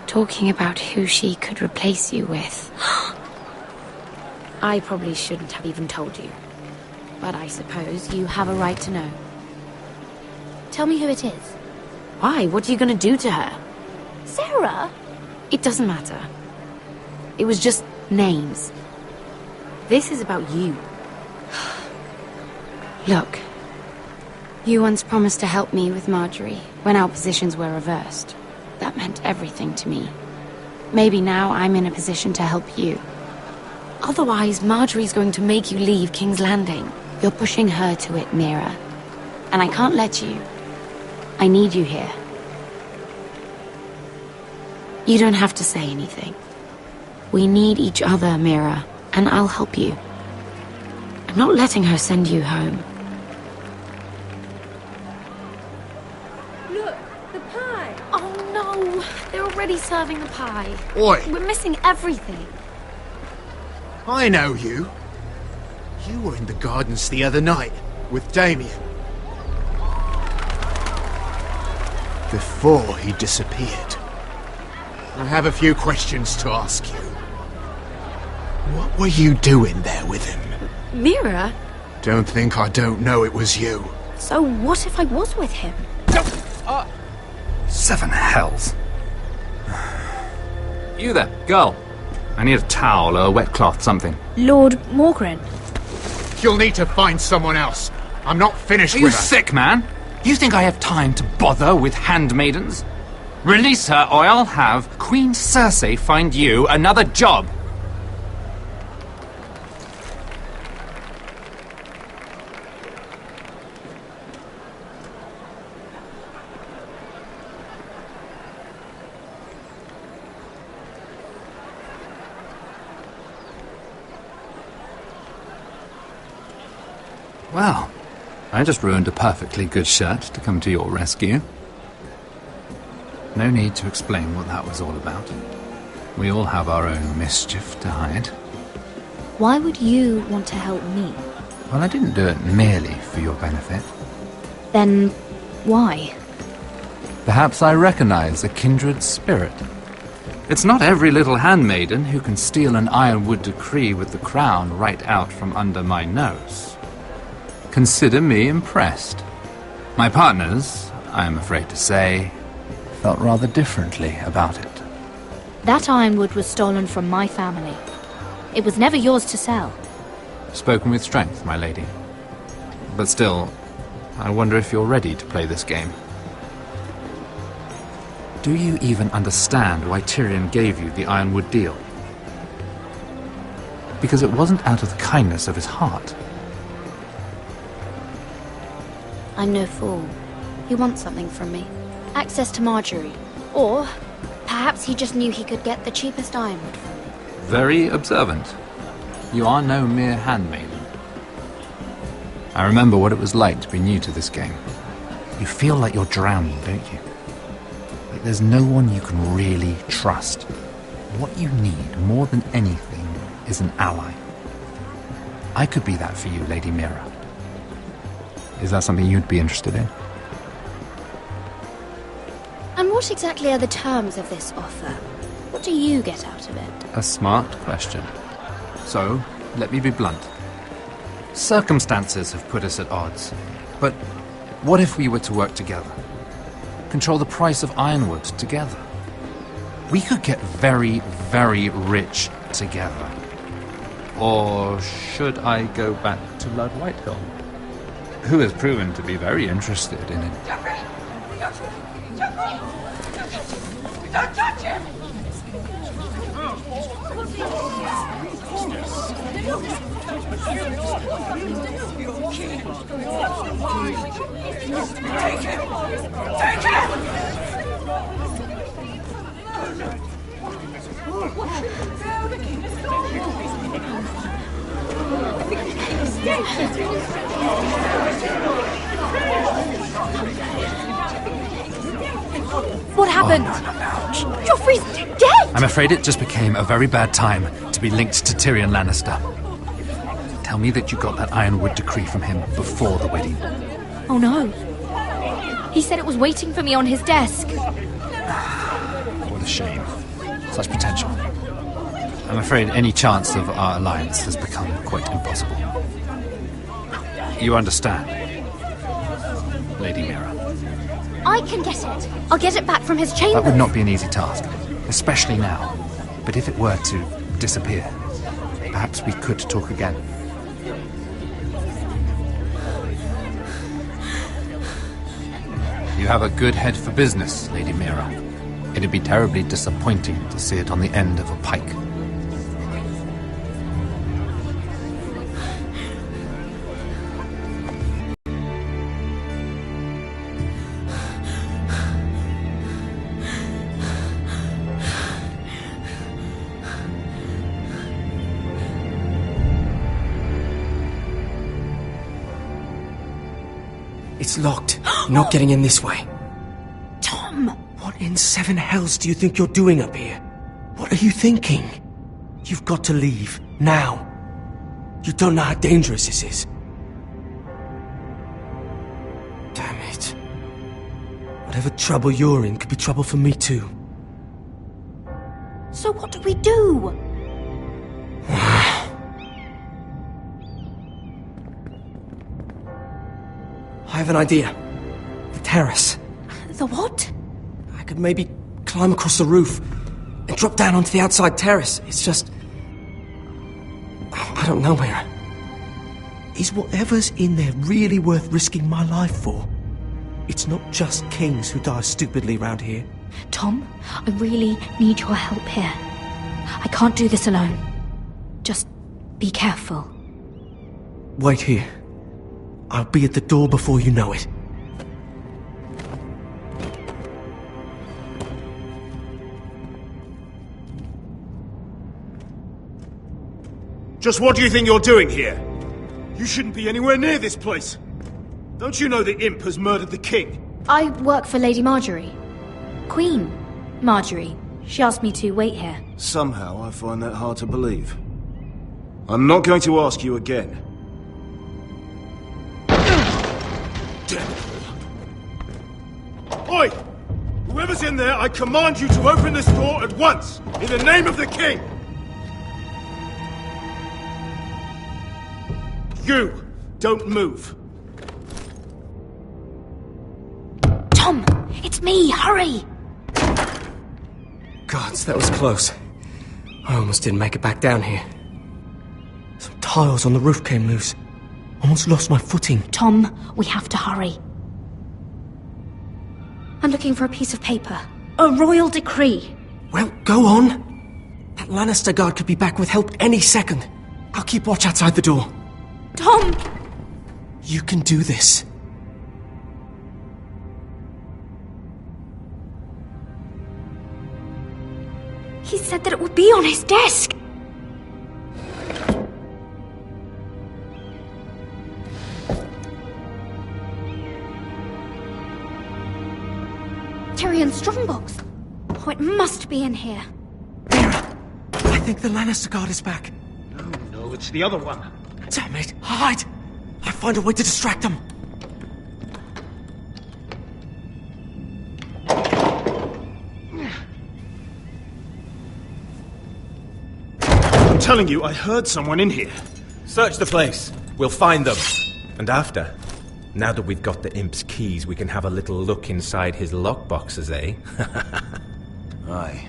talking about who she could replace you with. I probably shouldn't have even told you, but I suppose you have a right to know. Tell me who it is. Why? What are you going to do to her? Sarah? It doesn't matter. It was just names. This is about you. Look, you once promised to help me with Marjorie when our positions were reversed. That meant everything to me. Maybe now I'm in a position to help you. Otherwise, Marjorie's going to make you leave King's Landing. You're pushing her to it, Mira. And I can't let you. I need you here. You don't have to say anything. We need each other, Mira, and I'll help you. I'm not letting her send you home. Look, the pie! Oh no! They're already serving the pie. Oi! We're missing everything. I know you. You were in the gardens the other night with Damien. Before he disappeared. I have a few questions to ask you. What were you doing there with him? Mira? Don't think I don't know it was you. So what if I was with him? Seven hells. You there, girl. I need a towel or a wet cloth, something. Lord Morgren. You'll need to find someone else. I'm not finished Are with you her. sick, man? You think I have time to bother with handmaidens? Release her, or I'll have Queen Cersei find you another job. Well, I just ruined a perfectly good shirt to come to your rescue. No need to explain what that was all about. We all have our own mischief to hide. Why would you want to help me? Well, I didn't do it merely for your benefit. Then why? Perhaps I recognize a kindred spirit. It's not every little handmaiden who can steal an ironwood decree with the crown right out from under my nose. Consider me impressed. My partners, I am afraid to say, felt rather differently about it. That ironwood was stolen from my family. It was never yours to sell. Spoken with strength, my lady. But still, I wonder if you're ready to play this game. Do you even understand why Tyrion gave you the ironwood deal? Because it wasn't out of the kindness of his heart. I'm no fool. He wants something from me. Access to Marjorie. Or perhaps he just knew he could get the cheapest ironwood from me. Very observant. You are no mere handmaiden. I remember what it was like to be new to this game. You feel like you're drowning, don't you? Like there's no one you can really trust. What you need, more than anything, is an ally. I could be that for you, Lady Mira. Is that something you'd be interested in? And what exactly are the terms of this offer? What do you get out of it? A smart question. So, let me be blunt. Circumstances have put us at odds. But what if we were to work together? Control the price of ironwood together? We could get very, very rich together. Or should I go back to Lord Whitehill, who has proven to be very interested in it? Don't touch him! What happened? Joffrey's dead! I'm afraid it just became a very bad time to be linked to Tyrion Lannister. Tell me that you got that Ironwood decree from him before the wedding. Oh no. He said it was waiting for me on his desk. What a shame. Such potential. I'm afraid any chance of our alliance has become quite impossible. You understand, Lady Mira? I can get it. I'll get it back from his chamber. That would not be an easy task, especially now. But if it were to disappear, perhaps we could talk again. You have a good head for business, Lady Mira. It'd be terribly disappointing to see it on the end of a pike. It's locked. You're not getting in this way. Tom! What in seven hells do you think you're doing up here? What are you thinking? You've got to leave. Now. You don't know how dangerous this is. Damn it. Whatever trouble you're in could be trouble for me too. So what do we do? I have an idea. The terrace. The what? I could maybe climb across the roof and drop down onto the outside terrace. It's just... I don't know, Mira. Is whatever's in there really worth risking my life for? It's not just kings who die stupidly around here. Tom, I really need your help here. I can't do this alone. Just be careful. Wait here. I'll be at the door before you know it. Just what do you think you're doing here? You shouldn't be anywhere near this place. Don't you know the imp has murdered the king? I work for Lady Marjorie. Queen Marjorie. She asked me to wait here. Somehow I find that hard to believe. I'm not going to ask you again. Oi! Whoever's in there, I command you to open this door at once, in the name of the king! You, don't move. Tom, it's me, hurry! Gods, that was close. I almost didn't make it back down here. Some tiles on the roof came loose. Almost lost my footing. Tom, we have to hurry. I'm looking for a piece of paper. A royal decree. Well, go on. That Lannister guard could be back with help any second. I'll keep watch outside the door. Tom! You can do this. He said that it would be on his desk. Tyrion's strongbox. Oh, it must be in here. Mira, I think the Lannister guard is back. No, it's the other one. Damn it, hide! I'll find a way to distract them. I'm telling you, I heard someone in here. Search the place. We'll find them. And after, now that we've got the imp's keys, we can have a little look inside his lockboxes, eh? Aye.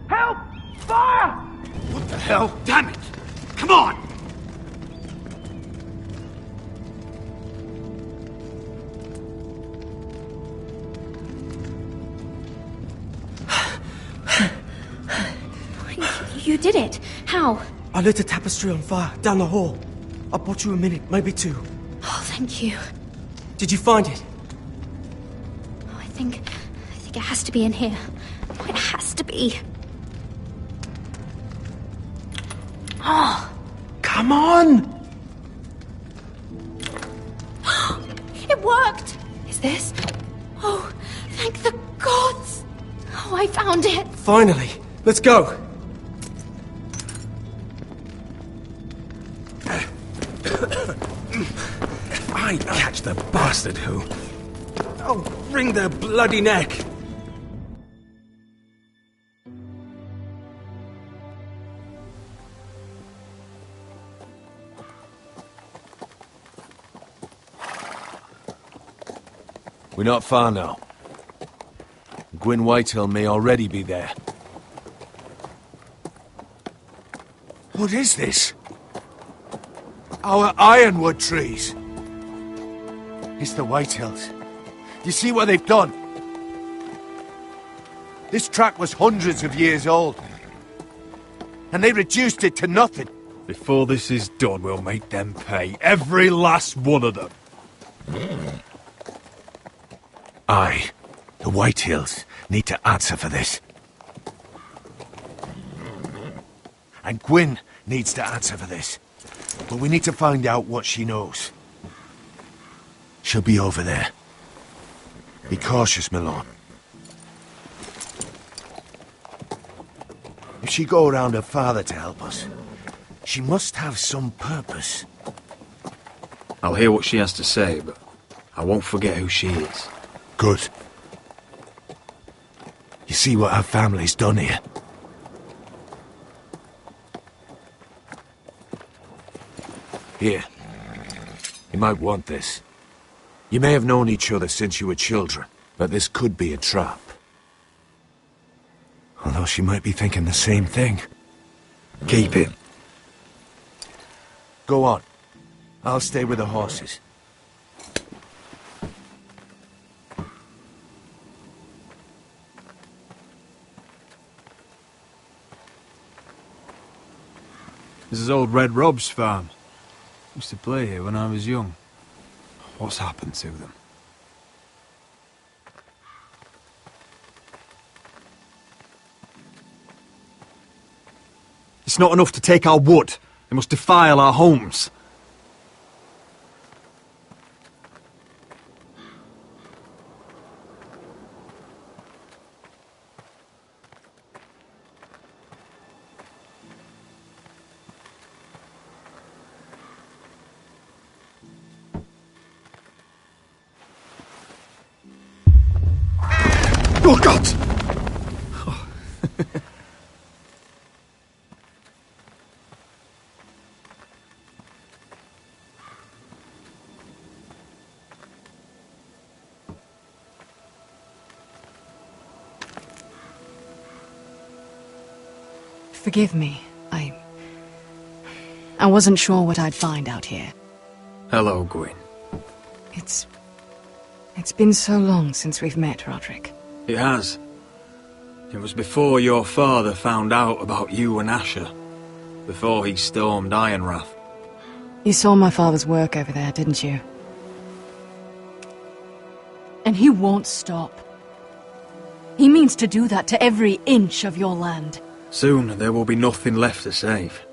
Help! Fire! What the hell? Damn it! Come on! You did it. How? I lit a tapestry on fire down the hall. I bought you a minute, maybe two. Oh, thank you. Did you find it? Oh, I think it has to be in here. Oh, it has to be. Oh. Come on! It worked! Is this? Oh, thank the gods! Oh, I found it! Finally! Let's go! If I catch the bastard who... I'll wring their bloody neck! We're not far now. Gwyn Whitehill may already be there. What is this? Our ironwood trees. It's the Whitehills. Do you see what they've done? This track was hundreds of years old. And they reduced it to nothing. Before this is done, we'll make them pay. Every last one of them. Aye. The Whitehills need to answer for this. And Gwyn needs to answer for this. But we need to find out what she knows. She'll be over there. Be cautious, Milord. If she go around her father to help us, she must have some purpose. I'll hear what she has to say, but I won't forget who she is. Good. You see what our family's done here? Here. You might want this. You may have known each other since you were children, but this could be a trap. Although she might be thinking the same thing. Keep it. Go on. I'll stay with the horses. This is old Red Rob's farm. Used to play here when I was young. What's happened to them? It's not enough to take our wood. They must defile our homes. Oh, God! Oh. Forgive me. I wasn't sure what I'd find out here. Hello, Gwyn. It's been so long since we've met, Roderick. It has. It was before your father found out about you and Asher. Before he stormed Ironrath. You saw my father's work over there, didn't you? And he won't stop. He means to do that to every inch of your land. Soon there will be nothing left to save.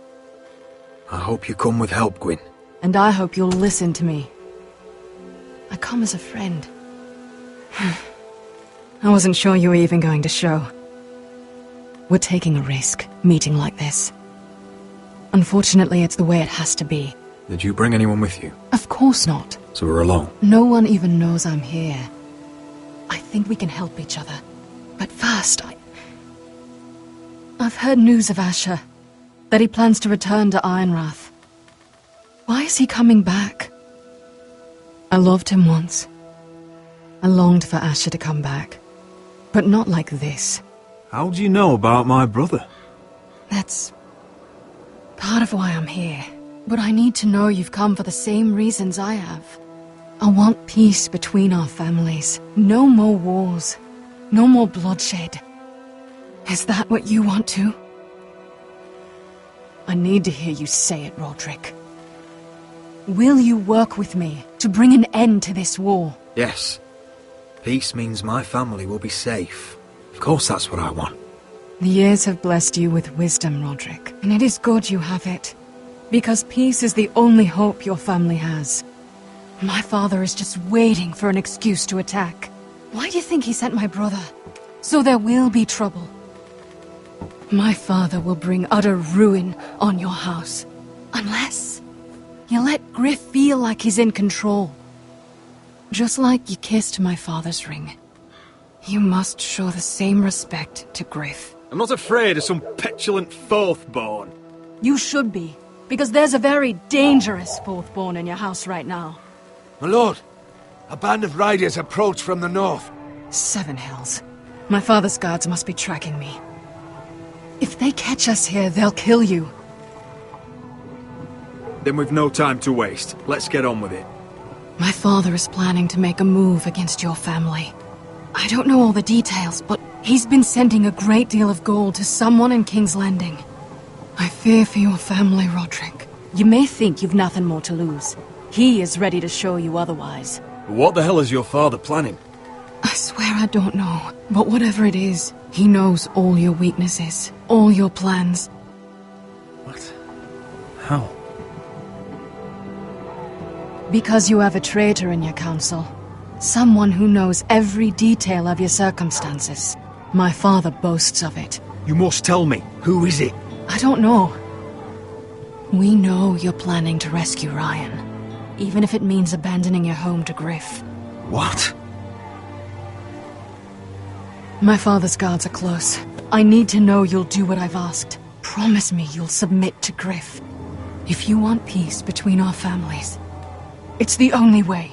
I hope you come with help, Gwyn. And I hope you'll listen to me. I come as a friend. I wasn't sure you were even going to show. We're taking a risk, meeting like this. Unfortunately, it's the way it has to be. Did you bring anyone with you? Of course not. So we're alone? No one even knows I'm here. I think we can help each other. But first, I've heard news of Asher. That he plans to return to Ironrath. Why is he coming back? I loved him once. I longed for Asher to come back. But not like this. How do you know about my brother? That's part of why I'm here. But I need to know you've come for the same reasons I have. I want peace between our families. No more wars. No more bloodshed. Is that what you want too? I need to hear you say it, Roderick. Will you work with me to bring an end to this war? Yes. Peace means my family will be safe. Of course that's what I want. The years have blessed you with wisdom, Roderick, and it is good you have it. Because peace is the only hope your family has. My father is just waiting for an excuse to attack. Why do you think he sent my brother? So there will be trouble. My father will bring utter ruin on your house. Unless you let Griff feel like he's in control. Just like you kissed my father's ring. You must show the same respect to Griff. I'm not afraid of some petulant fourth-born. You should be, because there's a very dangerous fourth-born in your house right now. My lord, a band of riders approach from the north. 7 Hills. My father's guards must be tracking me. If they catch us here, they'll kill you. Then we've no time to waste. Let's get on with it. My father is planning to make a move against your family. I don't know all the details, but he's been sending a great deal of gold to someone in King's Landing. I fear for your family, Roderick. You may think you've nothing more to lose. He is ready to show you otherwise. What the hell is your father planning? I swear I don't know, but whatever it is, he knows all your weaknesses, all your plans. What? How? Because you have a traitor in your council. Someone who knows every detail of your circumstances. My father boasts of it. You must tell me. Who is it? I don't know. We know you're planning to rescue Ryan. Even if it means abandoning your home to Griff. What? My father's guards are close. I need to know you'll do what I've asked. Promise me you'll submit to Griff. If you want peace between our families, it's the only way.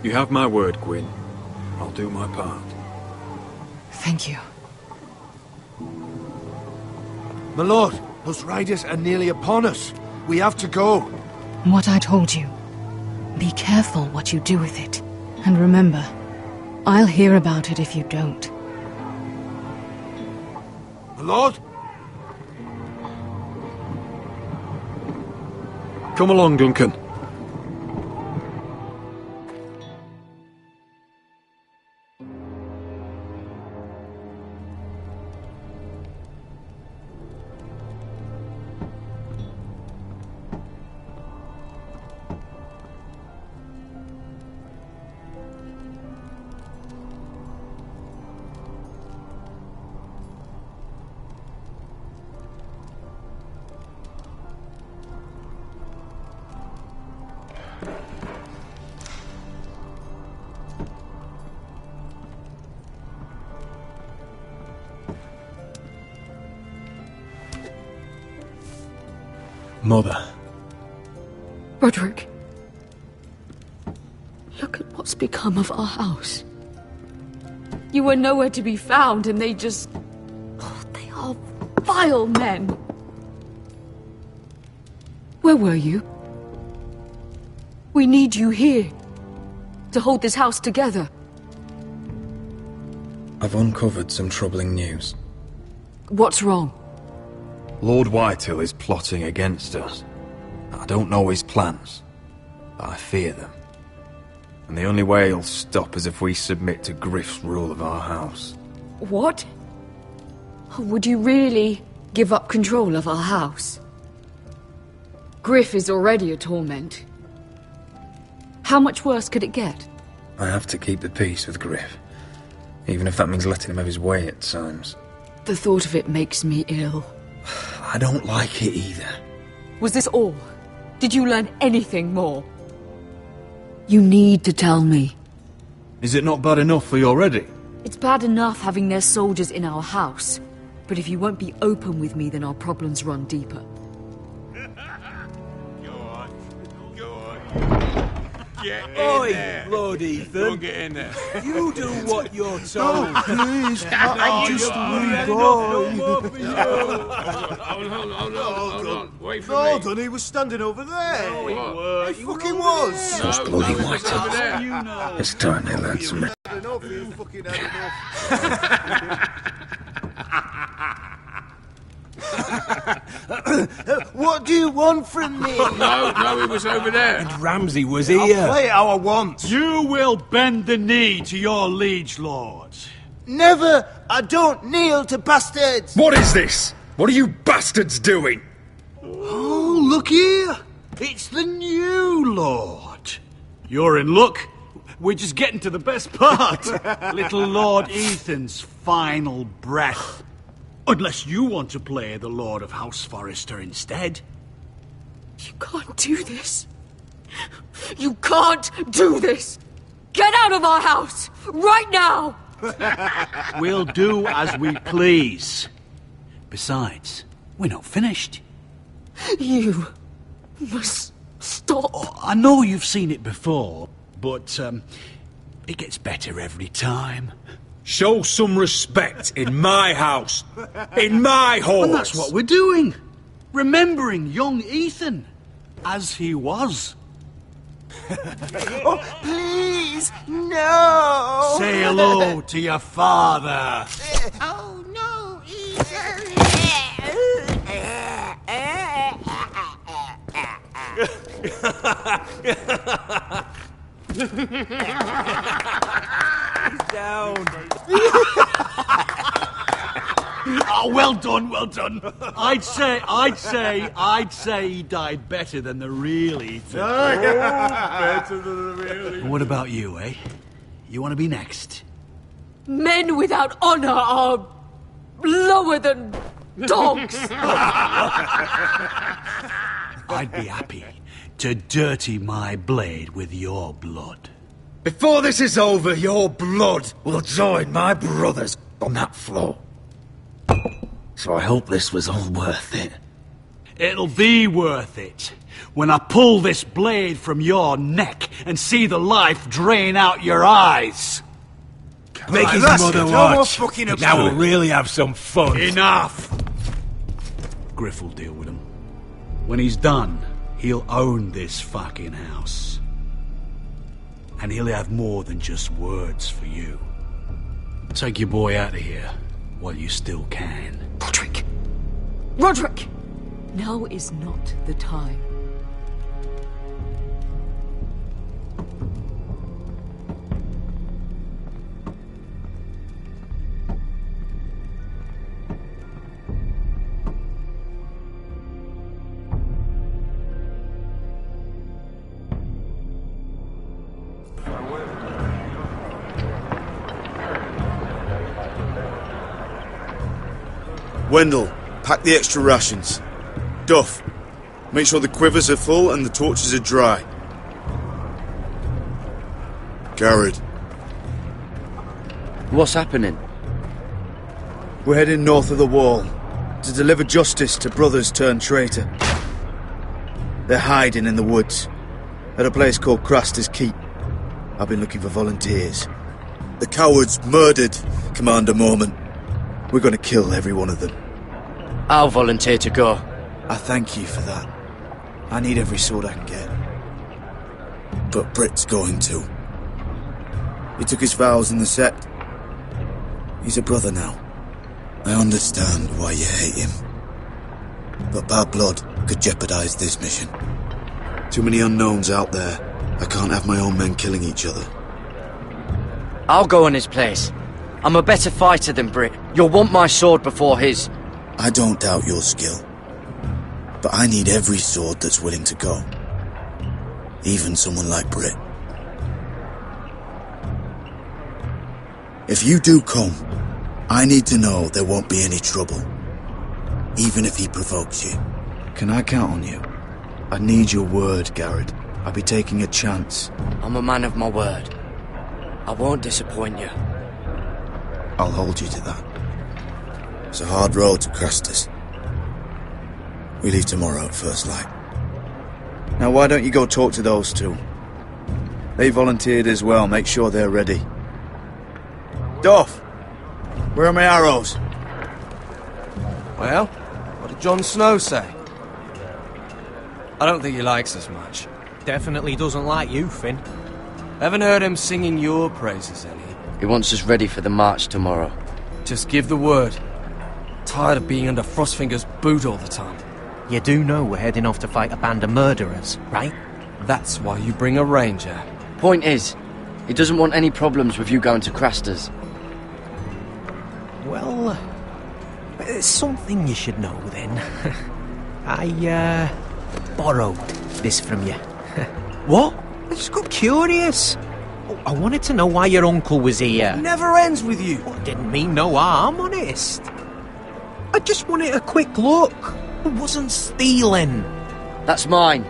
You have my word, Gwyn. I'll do my part. Thank you. My lord, those riders are nearly upon us. We have to go. What I told you. Be careful what you do with it. And remember, I'll hear about it if you don't. My lord? Come along, Duncan. Mother. Roderick. Look at what's become of our house. You were nowhere to be found, and they just... Oh, they are vile men. Where were you? We need you here. To hold this house together. I've uncovered some troubling news. What's wrong? Lord Whitehill is plotting against us. I don't know his plans, but I fear them. And the only way he'll stop is if we submit to Griff's rule of our house. What? Would you really give up control of our house? Griff is already a torment. How much worse could it get? I have to keep the peace with Griff, even if that means letting him have his way at times. The thought of it makes me ill. I don't like it either. Was this all? Did you learn anything more? You need to tell me. Is it not bad enough for you already? It's bad enough having their soldiers in our house. But if you won't be open with me, then our problems run deeper. Get in Oi, there. Lord Ethan. Don't get in there. You do what you're told. No, please. I'm just a wee Hold on. Wait for Hold me. on, he was standing over there. No, he was. He fucking was. Those bloody Whitehill. It's time they learned some... You fucking had enough. What do you want from me? No, it was over there. And Ramsay was I'll here. play it how I want. You will bend the knee to your liege lord. Never! I don't kneel to bastards! What is this? What are you bastards doing? Oh, look here. It's the new lord. You're in luck. We're just getting to the best part. Little Lord Ethan's final breath. Unless you want to play the Lord of House Forrester instead. You can't do this. You can't do this. Get out of our house, right now! We'll do as we please. Besides, we're not finished. You must stop. Oh, I know you've seen it before, but it gets better every time. Show some respect in my house. In my hall. And that's what we're doing. Remembering young Ethan. As he was. Oh, please, no! Say hello to your father. Oh, no, Down. Oh, well done, well done. I'd say he died better than the real Ethan. Better than the real What about you, eh? You want to be next? Men without honor are lower than dogs. I'd be happy to dirty my blade with your blood. Before this is over, your blood will join my brother's on that floor. So I hope this was all worth it. It'll be worth it when I pull this blade from your neck and see the life drain out your eyes. Make his mother watch. Now we'll really have some fun. Enough! Griff will deal with him. When he's done, he'll own this fucking house. And he'll have more than just words for you. Take your boy out of here while you still can. Roderick! Roderick! Now is not the time. Wendell, pack the extra rations. Duff, make sure the quivers are full and the torches are dry. Garrett. What's happening? We're heading north of the wall to deliver justice to brothers turned traitor. They're hiding in the woods at a place called Craster's Keep. I've been looking for volunteers. The cowards murdered Commander Mormon. We're going to kill every one of them. I'll volunteer to go. I thank you for that. I need every sword I can get. But Britt's going too. He took his vows in the sect. He's a brother now. I understand why you hate him. But bad blood could jeopardize this mission. Too many unknowns out there. I can't have my own men killing each other. I'll go in his place. I'm a better fighter than Britt. You'll want my sword before his. I don't doubt your skill. But I need every sword that's willing to go. Even someone like Britt. If you do come, I need to know there won't be any trouble. Even if he provokes you. Can I count on you? I need your word, Garrett. I'll be taking a chance. I'm a man of my word. I won't disappoint you. I'll hold you to that. It's a hard road to Craster's. We leave tomorrow at first light. Now why don't you go talk to those two? They volunteered as well, make sure they're ready. Duff! Where are my arrows? Well, what did Jon Snow say? I don't think he likes us much. Definitely doesn't like you, Finn. Haven't heard him singing your praises any. He wants us ready for the march tomorrow. Just give the word. Tired of being under Frostfinger's boot all the time. You do know we're heading off to fight a band of murderers, right? That's why you bring a ranger. Point is, he doesn't want any problems with you going to Craster's. Well, there's something you should know then. I borrowed this from you. What? I just got curious. I wanted to know why your uncle was here. Never ends with you. I didn't mean no harm, honest. I just wanted a quick look. I wasn't stealing. That's mine.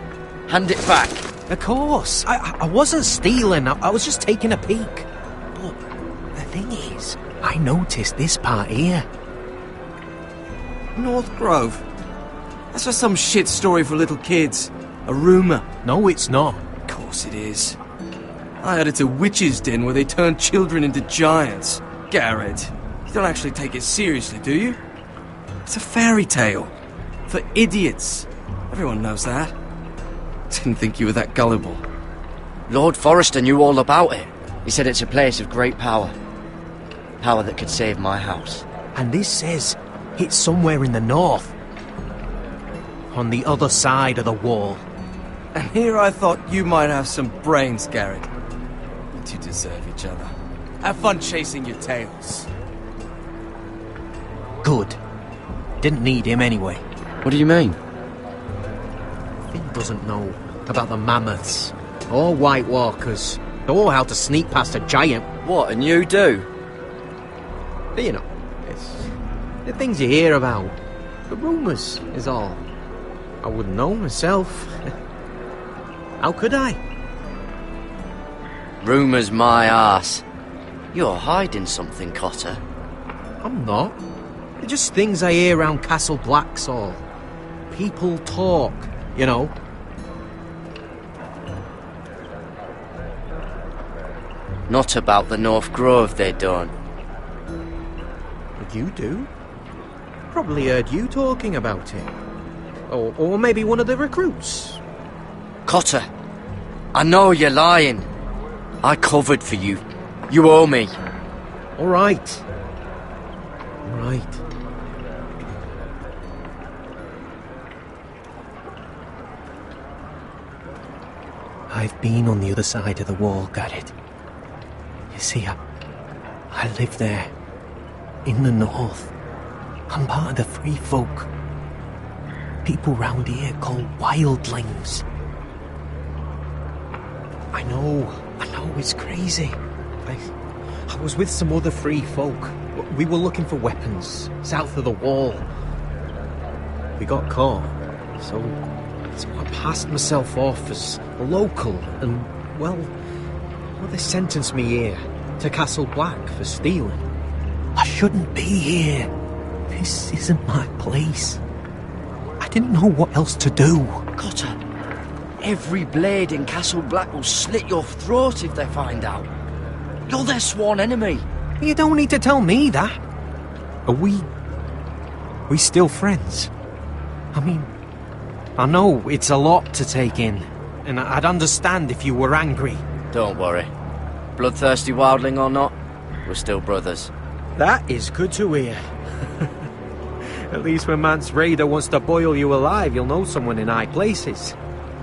Hand it back. Of course. I wasn't stealing. I was just taking a peek. But the thing is, I noticed this part here. North Grove? That's just some shit story for little kids. A rumour. No, it's not. Of course it is. I heard it's a witch's den where they turn children into giants. Garrett, you don't actually take it seriously, do you? It's a fairy tale. For idiots. Everyone knows that. Didn't think you were that gullible. Lord Forrester knew all about it. He said it's a place of great power. Power that could save my house. And this says it's somewhere in the north. On the other side of the wall. And here I thought you might have some brains, Garrett. But you deserve each other. Have fun chasing your tails. Good. Didn't need him anyway. What do you mean? Finn doesn't know about the mammoths, or White Walkers, or how to sneak past a giant. What, and you do? But you know, it's the things you hear about. The rumours is all. I wouldn't know myself. How could I? Rumours my arse. You're hiding something, Cotter. I'm not. They're just things I hear around Castle Blacksall. People talk, you know. Not about the North Grove, they don't. But you do. Probably heard you talking about it. Or maybe one of the recruits. Cotter, I know you're lying. I covered for you. You owe me. All right. All right. I've been on the other side of the wall, Garrett. You see, I live there. In the north. I'm part of the free folk. People round here called wildlings. I know it's crazy. I was with some other free folk. We were looking for weapons south of the wall. We got caught, so I passed myself off as a local, and well, they sentenced me here to Castle Black for stealing. I shouldn't be here. This isn't my place. I didn't know what else to do. Cotter, every blade in Castle Black will slit your throat if they find out. You're their sworn enemy. You don't need to tell me that. Are we still friends? I mean, I know it's a lot to take in, and I'd understand if you were angry. Don't worry. Bloodthirsty wildling or not, we're still brothers. That is good to hear. At least when Mance Raider wants to boil you alive, you'll know someone in high places.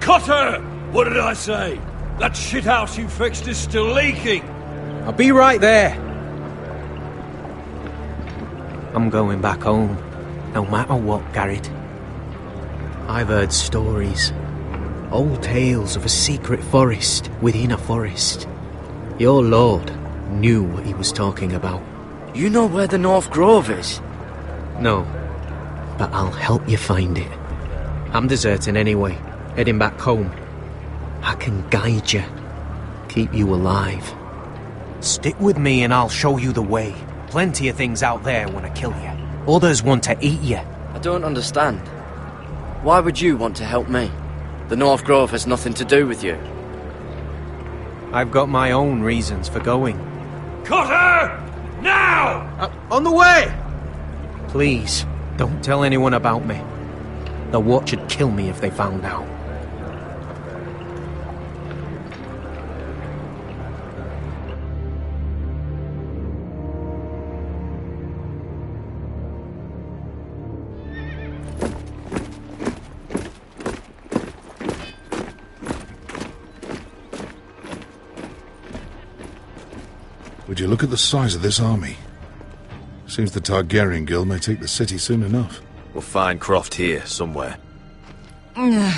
Cotter! What did I say? That shithouse you fixed is still leaking! I'll be right there. I'm going back home, no matter what, Garrett. I've heard stories. Old tales of a secret forest within a forest. Your lord knew what he was talking about. You know where the North Grove is? No, but I'll help you find it. I'm deserting anyway, heading back home. I can guide you, keep you alive. Stick with me and I'll show you the way. Plenty of things out there want to kill you. Others want to eat you. I don't understand. Why would you want to help me? The North Grove has nothing to do with you. I've got my own reasons for going. Cotter! Now! On the way! Please, don't tell anyone about me. The Watch would kill me if they found out. Would you look at the size of this army? Seems the Targaryen Guild may take the city soon enough. We'll find Croft here, somewhere. You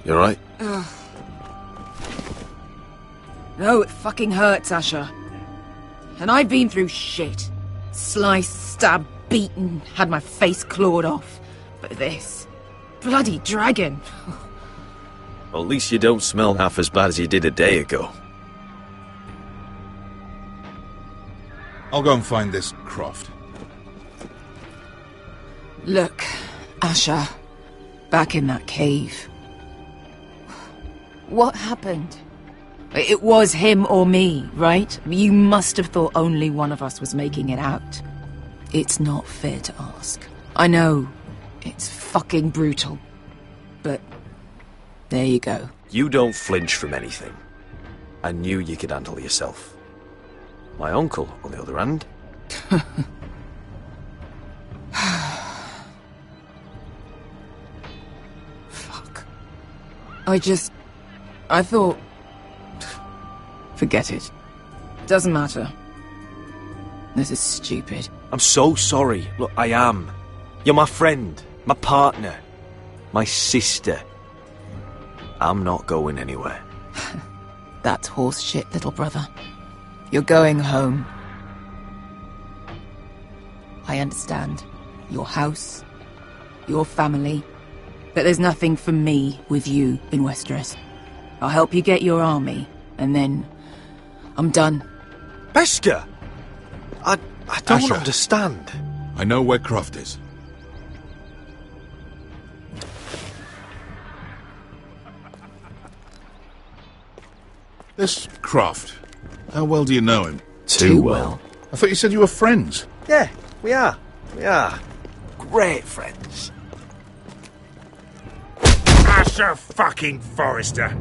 alright? No, it fucking hurts, Asher. And I've been through shit. Sliced, stabbed, beaten, had my face clawed off. But this... bloody dragon. Well, at least you don't smell half as bad as you did a day ago. I'll go and find this Croft. Look, Asher. Back in that cave. What happened? It was him or me, right? You must have thought only one of us was making it out. It's not fair to ask. I know. It's fucking brutal. But... there you go. You don't flinch from anything. I knew you could handle yourself. My uncle, on the other hand... Fuck. I thought... Forget it. Doesn't matter. This is stupid. I'm so sorry. Look, I am. You're my friend, my partner, my sister. I'm not going anywhere. That's horse shit, little brother. You're going home. I understand. Your house, your family. But there's nothing for me with you in Westeros. I'll help you get your army, and then... I'm done. Beskha! I don't Asher. understand. I know where Croft is. This Croft, how well do you know him? Too well. I thought you said you were friends. Yeah, we are. We are. Great friends. Asher fucking Forrester.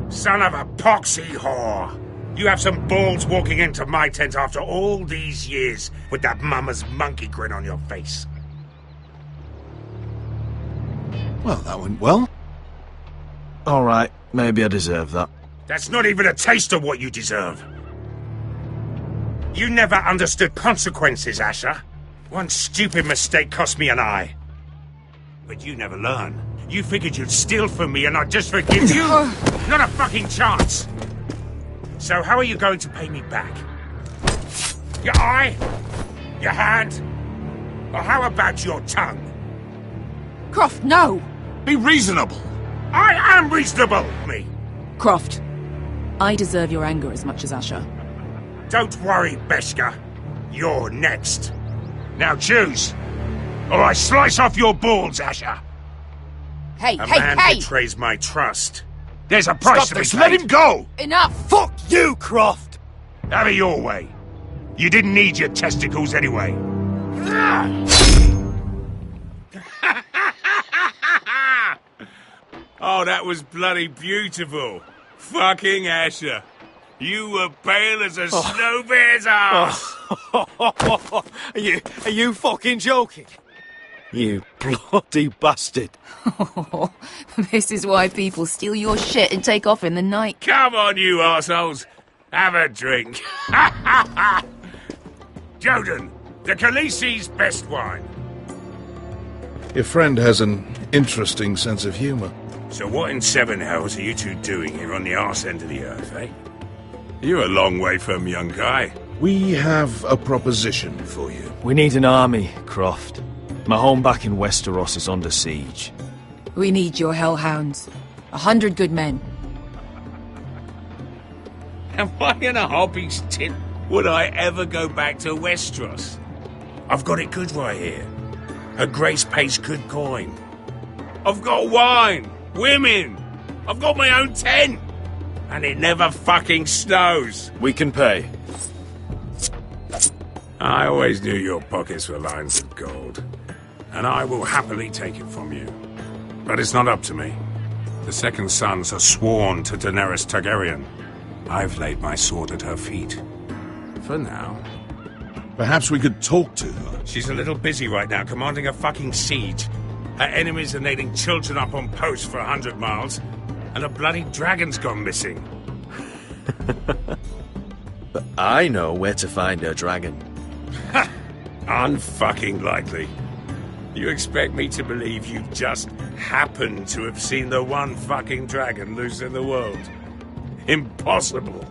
Son of a poxy whore. You have some balls walking into my tent after all these years with that mama's monkey grin on your face. Well, that went well. Alright, maybe I deserve that. That's not even a taste of what you deserve. You never understood consequences, Asher. One stupid mistake cost me an eye. But you never learn. You figured you'd steal from me and I'd just forgive you? Not a fucking chance! So how are you going to pay me back? Your eye? Your hand? Or how about your tongue? Croft, no! Be reasonable! I am reasonable, me! Croft, I deserve your anger as much as Asher. Don't worry, Beskha. You're next. Now choose, or I slice off your balls, Asher. Hey, A man betrays my trust. There's a price to be paid. Let him go! Enough! Fuck you, Croft! Have it your way. You didn't need your testicles anyway. Oh, that was bloody beautiful. Fucking Asher. You were pale as a snow bear's ass. Are you fucking joking? You bloody bastard. This is why people steal your shit and take off in the night. Come on, you arseholes. Have a drink. Joden, the Khaleesi's best wine. Your friend has an interesting sense of humour. So what in seven hells are you two doing here on the arse end of the earth, eh? You're a long way from, young guy. We have a proposition for you. We need an army, Croft. My home back in Westeros is under siege. We need your hellhounds. 100 good men. Am I in a hobby's tin? Would I ever go back to Westeros? I've got it good right here. Her Grace pays good coin. I've got wine, women. I've got my own tent. And it never fucking snows. We can pay. I always knew your pockets were lines of gold. And I will happily take it from you. But it's not up to me. The Second Sons are sworn to Daenerys Targaryen. I've laid my sword at her feet. For now. Perhaps we could talk to her. She's a little busy right now, commanding a fucking siege. Her enemies are nailing children up on posts for 100 miles, and a bloody dragon's gone missing. But I know where to find her dragon. Ha! Unfucking likely. You expect me to believe you just happened to have seen the one fucking dragon loose in the world? Impossible.